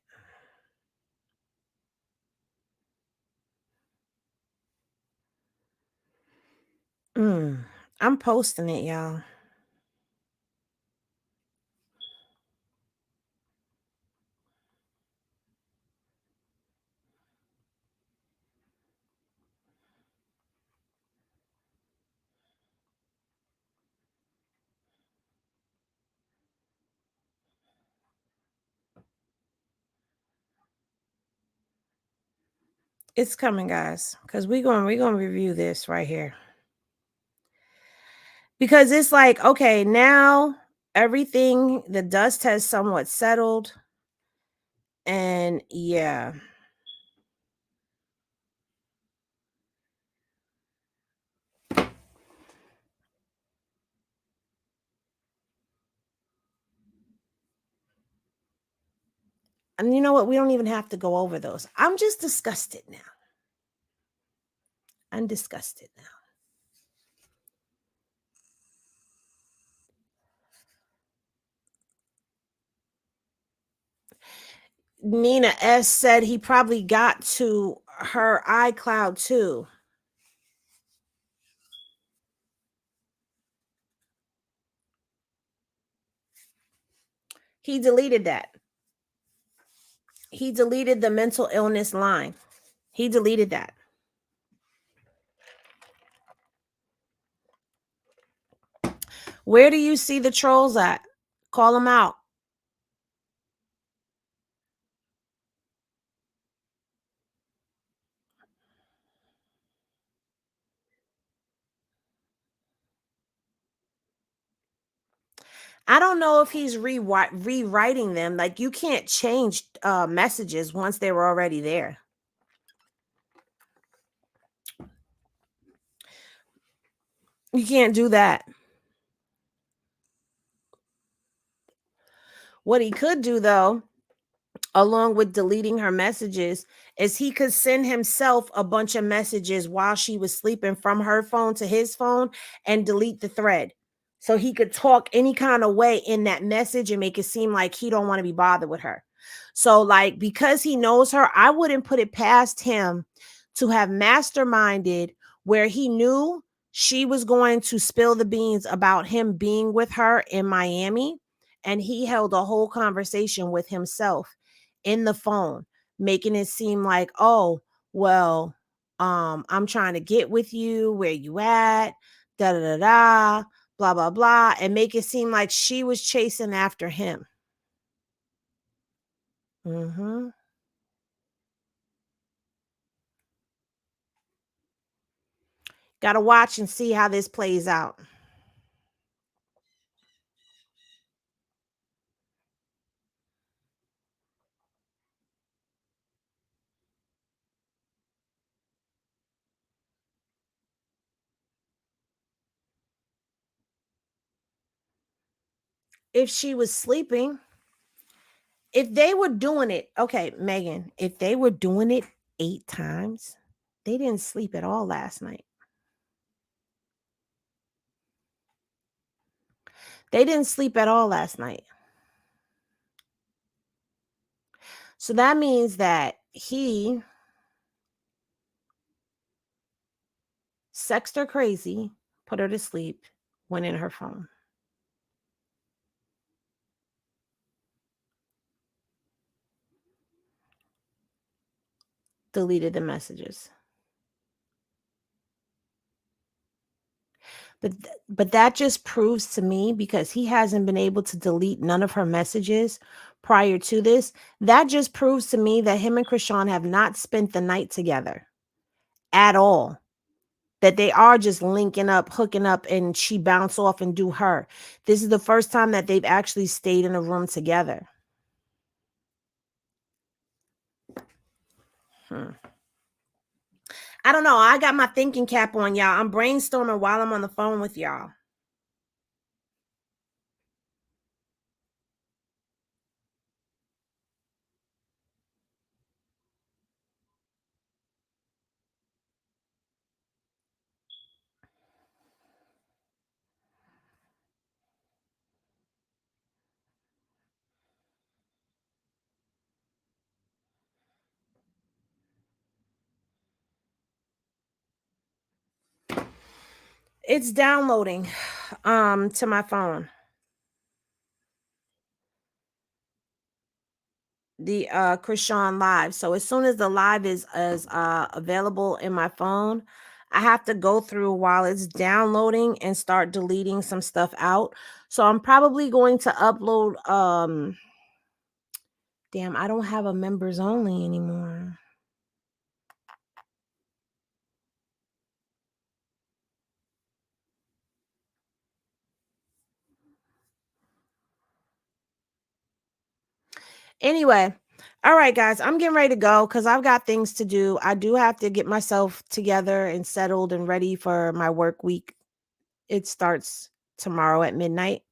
I'm posting it, y'all. It's coming, guys, because we're gonna review this right here. Because it's like, okay, now everything, the dust has somewhat settled. And yeah. And you know what? We don't even have to go over those. I'm just disgusted now. I'm disgusted now. Nina S said he probably got to her iCloud too. He deleted that. He deleted the mental illness line. He deleted that. Where do you see the trolls at? Call them out. I don't know if he's rewriting them. Like, you can't change messages once they were already there. You can't do that. What he could do, though, along with deleting her messages, is he could send himself a bunch of messages while she was sleeping from her phone to his phone and delete the thread. So he could talk any kind of way in that message and make it seem like he don't want to be bothered with her. So, like, because he knows her, I wouldn't put it past him to have masterminded where he knew she was going to spill the beans about him being with her in Miami. And he held a whole conversation with himself in the phone, making it seem like, oh, well, I'm trying to get with you, where you at, da da da da, blah blah blah, and make it seem like she was chasing after him. Mm-hmm. Gotta watch and see how this plays out. If she was sleeping, if they were doing it, okay, Megan, if they were doing it 8 times, they didn't sleep at all last night. They didn't sleep at all last night. So that means that he sexed her crazy, put her to sleep, went in her phone. Deleted the messages. But that just proves to me, because he hasn't been able to delete none of her messages prior to this, that just proves to me that him and Chrisean have not spent the night together at all. That they are just linking up, hooking up, and she bounce off and do her. This is the first time that they've actually stayed in a room together. I don't know. I got my thinking cap on, y'all. I'm brainstorming while I'm on the phone with y'all. It's downloading to my phone. The Chrisean live. So as soon as the live is available in my phone, I have to go through while it's downloading and start deleting some stuff out. So I'm probably going to upload damn, I don't have a members only anymore. Anyway, all right, guys, I'm getting ready to go because I've got things to do. I do have to get myself together and settled and ready for my work week. It starts tomorrow at midnight.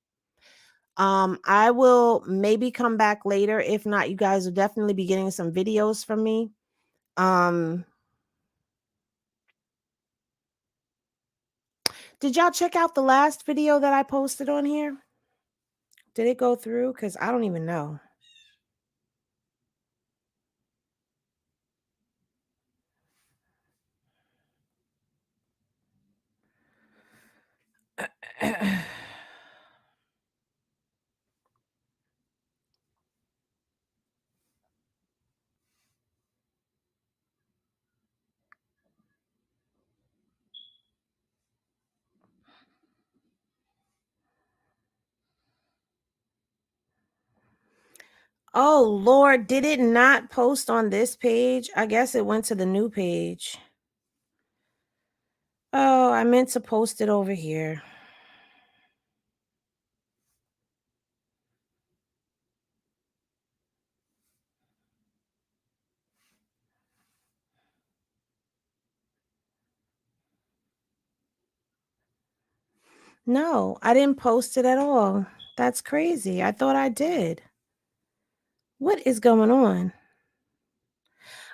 I will maybe come back later. If not, you guys will definitely be getting some videos from me. Did y'all check out the last video that I posted on here? Did it go through? Because I don't even know. Oh, Lord, did it not post on this page? I guess it went to the new page. Oh, I meant to post it over here. No, I didn't post it at all. That's crazy. I thought I did. What is going on?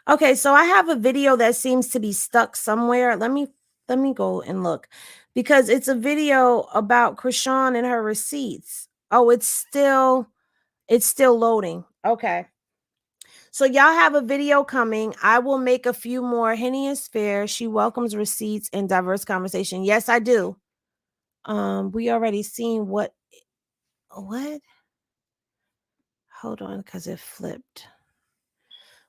Okay, so I have a video that seems to be stuck somewhere. Let me go and look because it's a video about Chrisean and her receipts. Oh, it's still loading. Okay. So y'all have a video coming. I will make a few more. Henny is fair. She welcomes receipts and diverse conversation. Yes, I do. We already seen what. Hold on, because it flipped.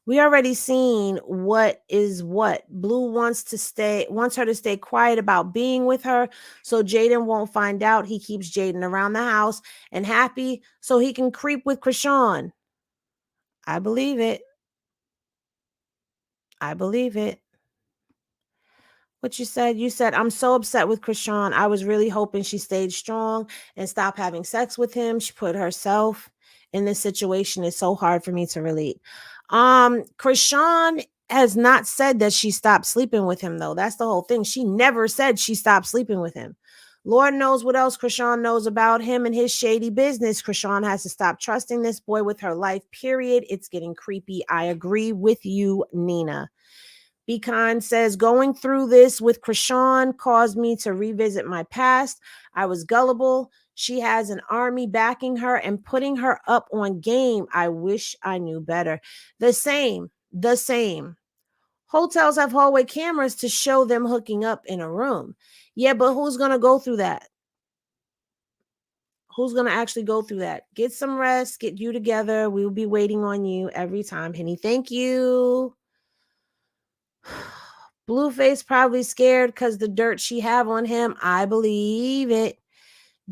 We already seen what is what. Blue wants her to stay quiet about being with her so Jaden won't find out. He keeps Jaden around the house and happy so he can creep with Chrisean. I believe it. I believe it. What you said? You said, I'm so upset with Chrisean. I was really hoping she stayed strong and stopped having sex with him. She put herself in this situation. It's so hard for me to relate. Chrisean has not said that she stopped sleeping with him, though. That's the whole thing. She never said she stopped sleeping with him. Lord knows what else Chrisean knows about him and his shady business. Chrisean has to stop trusting this boy with her life, period. It's getting creepy. I agree with you, Nina. Be Kind says, going through this with Chrisean caused me to revisit my past. I was gullible. She has an army backing her and putting her up on game. I wish I knew better. The same. Hotels have hallway cameras to show them hooking up in a room. Yeah, but who's going to go through that? Who's going to actually go through that? Get some rest. Get you together. We will be waiting on you every time. Henny, thank you. Blueface probably scared because the dirt she have on him. I believe it.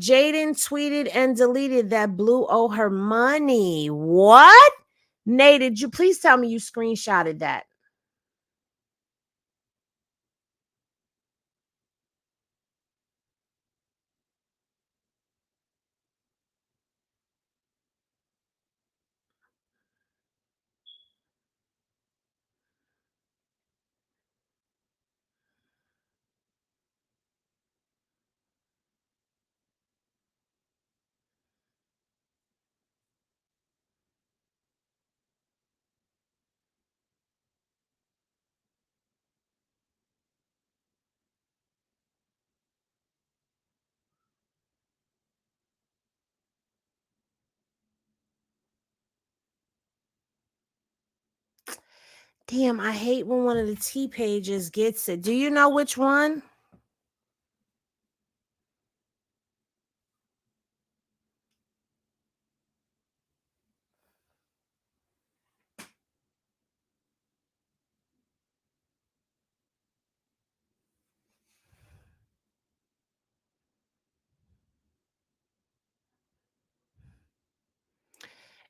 Jaden tweeted and deleted that Blue owe her money. What? Nate, did you please tell me you screenshotted that? Damn, I hate when one of the T pages gets it. Do you know which one?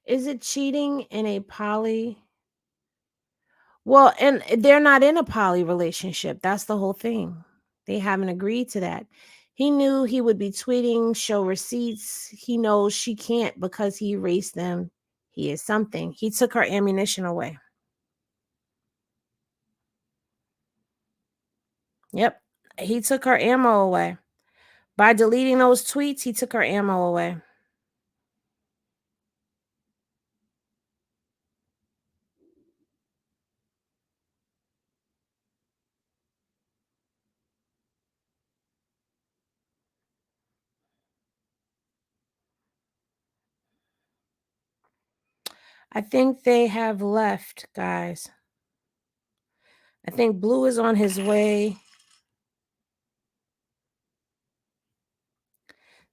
Is it cheating in a poly? Well, and they're not in a poly relationship. That's the whole thing. They haven't agreed to that. He knew he would be tweeting, show receipts. He knows she can't because he erased them. He is something. He took her ammunition away. Yep. He took her ammo away. By deleting those tweets, he took her ammo away. I think they have left, guys. I think Blue is on his way.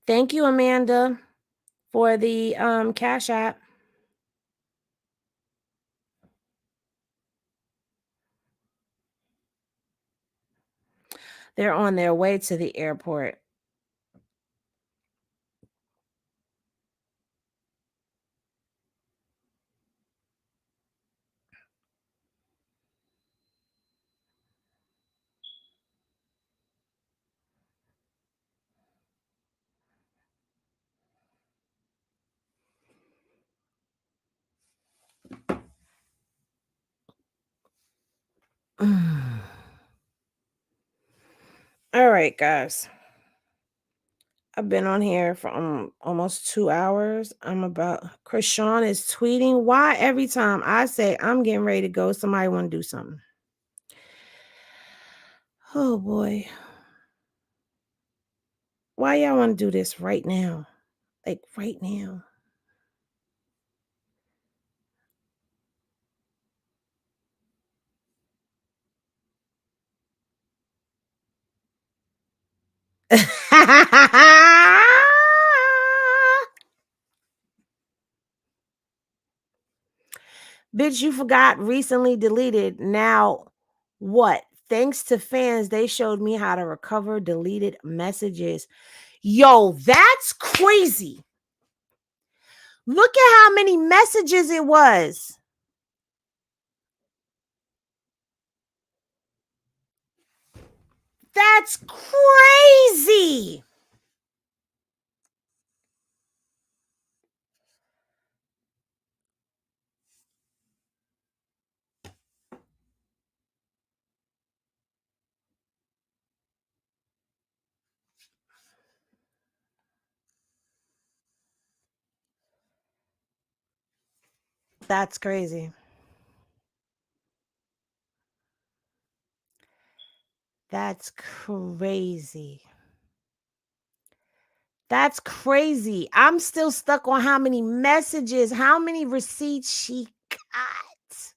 Thank you, Amanda, for the Cash App. They're on their way to the airport. All right, guys. I've been on here for almost 2 hours. Chrisean is tweeting. Why every time I say I'm getting ready to go, somebody want to do something? Oh boy. Why y'all want to do this right now? Like right now. Bitch, you forgot recently deleted. Now what? Thanks to fans, they showed me how to recover deleted messages. Yo, that's crazy. Look at how many messages it was. That's crazy. That's crazy. That's crazy. That's crazy. I'm still stuck on how many messages, how many receipts she got.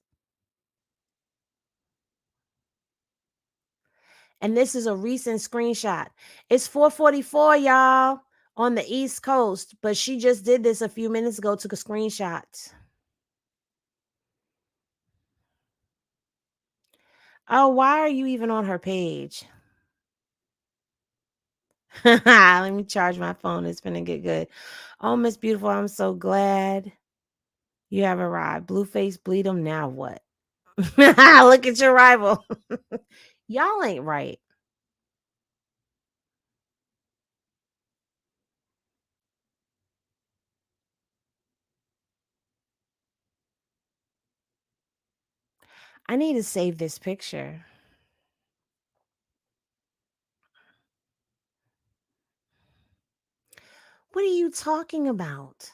And this is a recent screenshot. It's 4:44, y'all, on the East Coast, but she just did this a few minutes ago, took a screenshot. Oh, why are you even on her page? Let me charge my phone. It's gonna get good. Oh, Miss Beautiful, I'm so glad you have arrived. Blueface, bleed them. Now what? Look at your rival. Y'all ain't right. I need to save this picture. What are you talking about?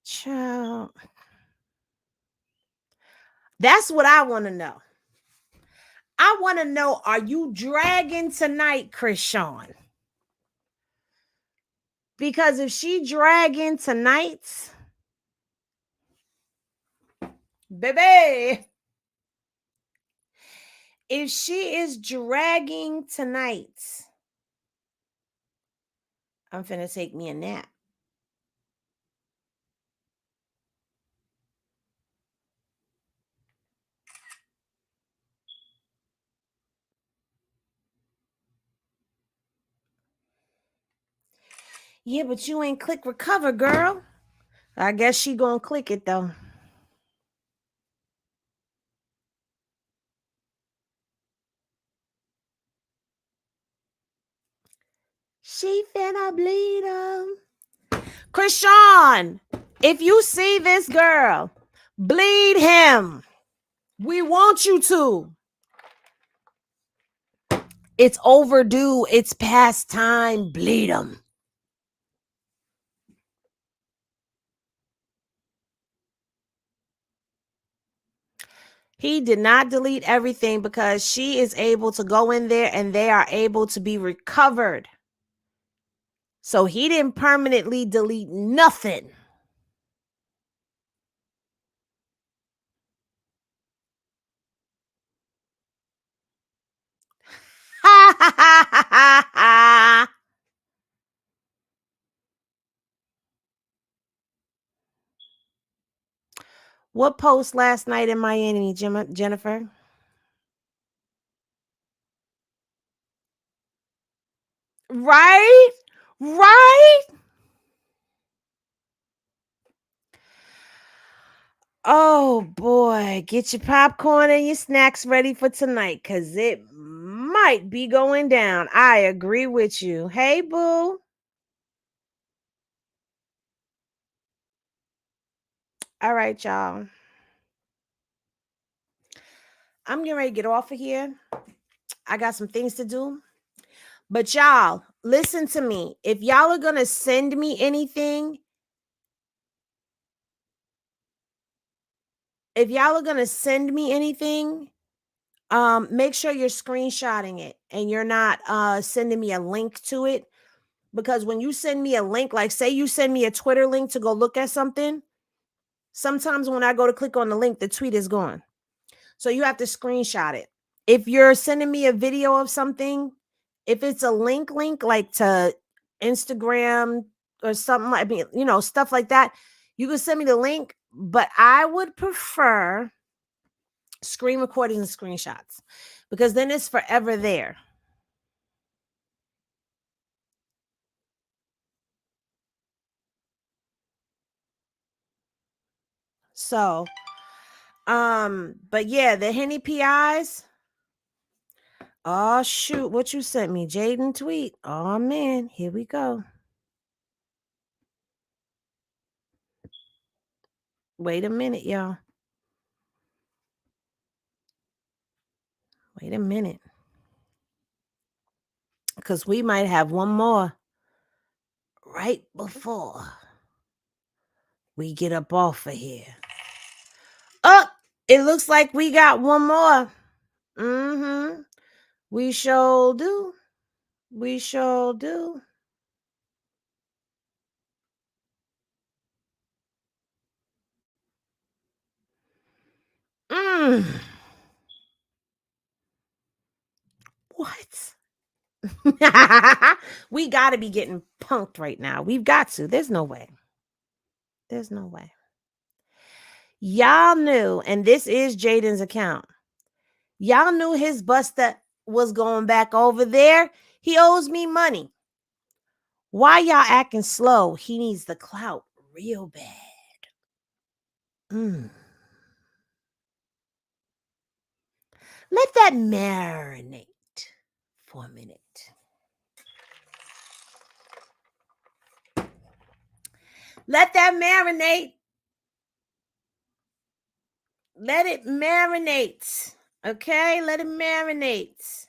Child. That's what I want to know. I want to know, are you dragging tonight, Chrisean? Because if she dragging tonight, baby, if she is dragging tonight, I'm finna take me a nap. Yeah, but you ain't click recover, girl. I guess she gonna click it though. She finna bleed him. Chrisean, if you see this girl, bleed him. We want you to. It's overdue. It's past time. Bleed him. He did not delete everything because she is able to go in there and they are able to be recovered. So he didn't permanently delete nothing. What post last night in Miami, Jennifer? Right? Right? Oh boy, get your popcorn and your snacks ready for tonight because it might be going down. I agree with you. Hey, boo. All right, y'all. I'm getting ready to get off of here. I got some things to do. But y'all, listen to me. If y'all are going to send me anything, make sure you're screenshotting it and you're not sending me a link to it. Because when you send me a link, like say you send me a Twitter link to go look at something, sometimes when I go to click on the link, the tweet is gone. So you have to screenshot it. If you're sending me a video of something, if it's a link like to Instagram or something like, stuff like that, you can send me the link, but I would prefer screen recordings and screenshots because then it's forever there. So, but yeah, the Henny PIs. Oh shoot, what you sent me? Jaden tweet. Oh man, here we go. Wait a minute, y'all. Wait a minute. Because we might have one more right before we get up off of here. Oh, it looks like we got one more. Mm-hmm. We sure do. We sure do. What? We got to be getting punked right now. We've got to. There's no way. There's no way. Y'all knew, and this is Jaden's account. Y'all knew his buster was going back over there. He owes me money. Why y'all acting slow? He needs the clout real bad. Let that marinate for a minute. Let that marinate. Let it marinate. Okay? Let it marinate.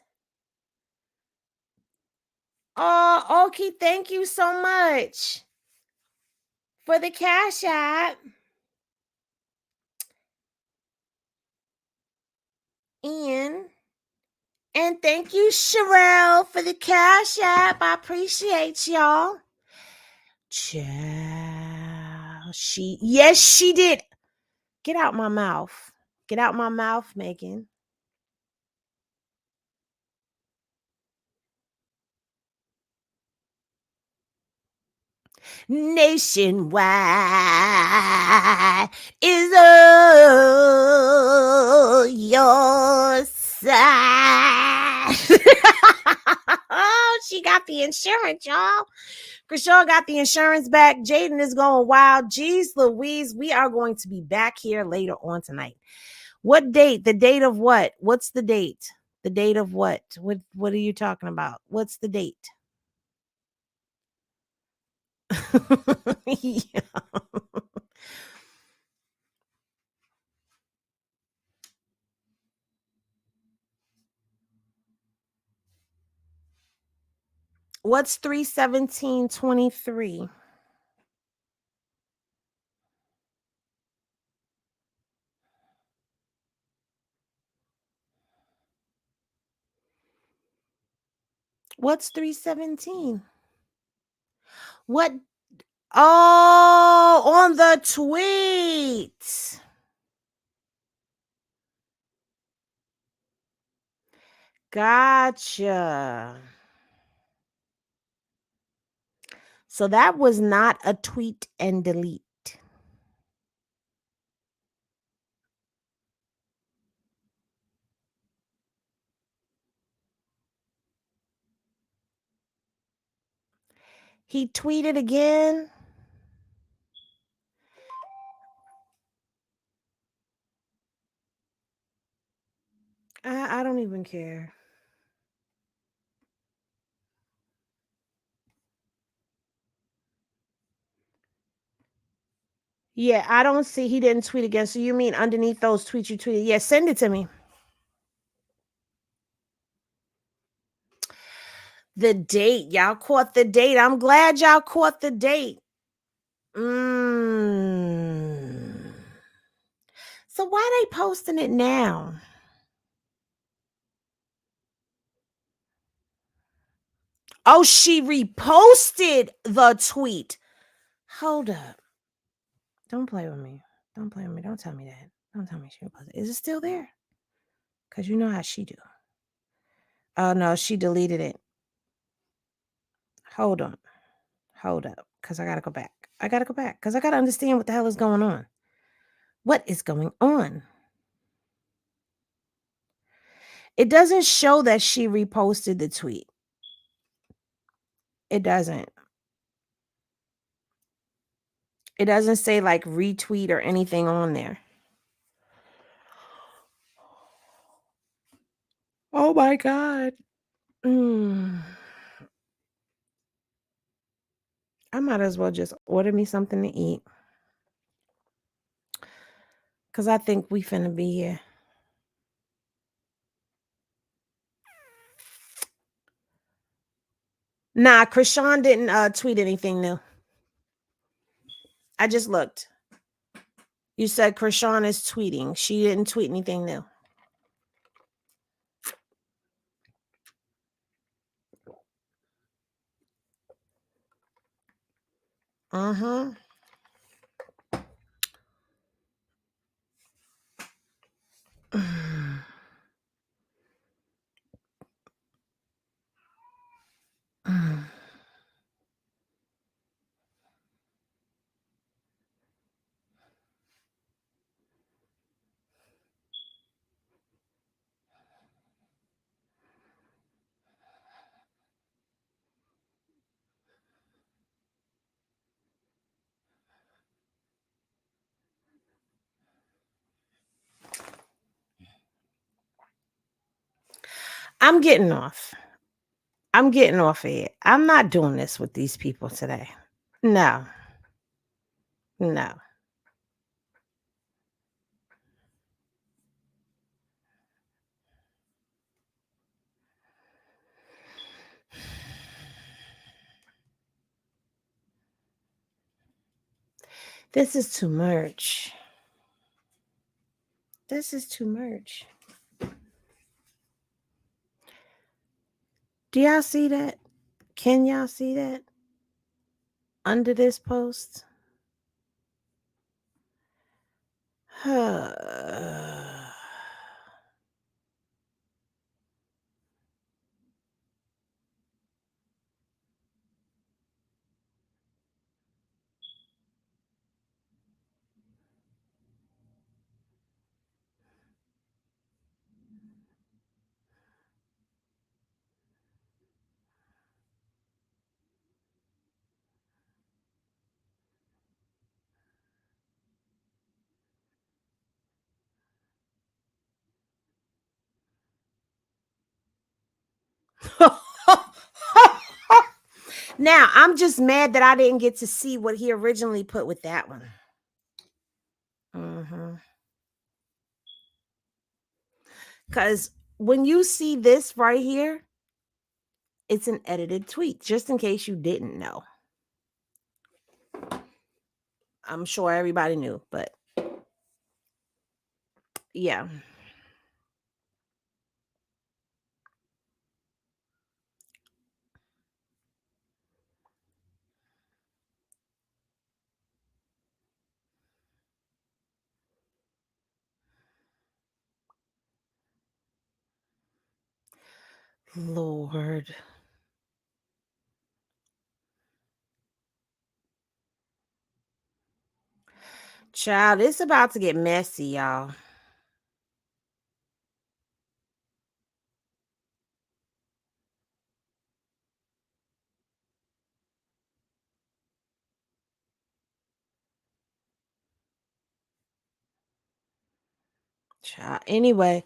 Oh, okay. Thank you so much for the Cash App. And thank you, Sherelle, for the Cash App. I appreciate y'all. Child, yes, she did. Get out my mouth. Get out my mouth, Megan. Nationwide is on your side. Oh, she got the insurance, y'all. Chrisean got the insurance back. Jaden is going wild. Jeez Louise, we are going to be back here later on tonight. What date? The date of what? What's the date? The date of what? What are you talking about? What's the date? Yeah. What's 3/17/23? What's 3/17? What? Oh, on the tweet. Gotcha. So that was not a tweet and delete. He tweeted again. I don't even care. Yeah, I don't see he didn't tweet again. So you mean underneath those tweets you tweeted? Yeah, send it to me. The date. Y'all caught the date. I'm glad y'all caught the date. So why they posting it now? Oh, she reposted the tweet. Hold up. Don't play with me. Don't play with me. Don't tell me that. Don't tell me she reposted. Is it still there? Because you know how she do. Oh, no, she deleted it. Hold on. Hold up. Because I got to go back. I got to go back. Because I got to understand what the hell is going on. What is going on? It doesn't show that she reposted the tweet. It doesn't. It doesn't say like retweet or anything on there. Oh my God. I might as well just order me something to eat. Because I think we finna be here. Nah, Chrisean didn't tweet anything new. I just looked. You said Chrisean is tweeting. She didn't tweet anything new. Uh-huh. I'm getting off. I'm getting off of it. I'm not doing this with these people today. No. No. This is too much. This is too much. Do y'all see that? Can y'all see that? Under this post? Now, I'm just mad that I didn't get to see what he originally put with that one. Because when you see this right here, it's an edited tweet, just in case you didn't know. I'm sure everybody knew, but yeah. Lord. Child, it's about to get messy, y'all. Child. Anyway,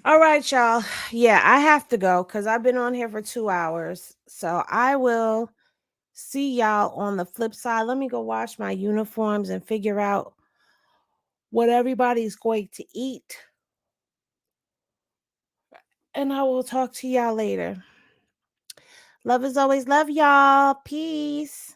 all right, y'all. Yeah, I have to go because I've been on here for 2 hours. So I will see y'all on the flip side. Let me go wash my uniforms and figure out what everybody's going to eat. And I will talk to y'all later. Love is always love, y'all. Peace.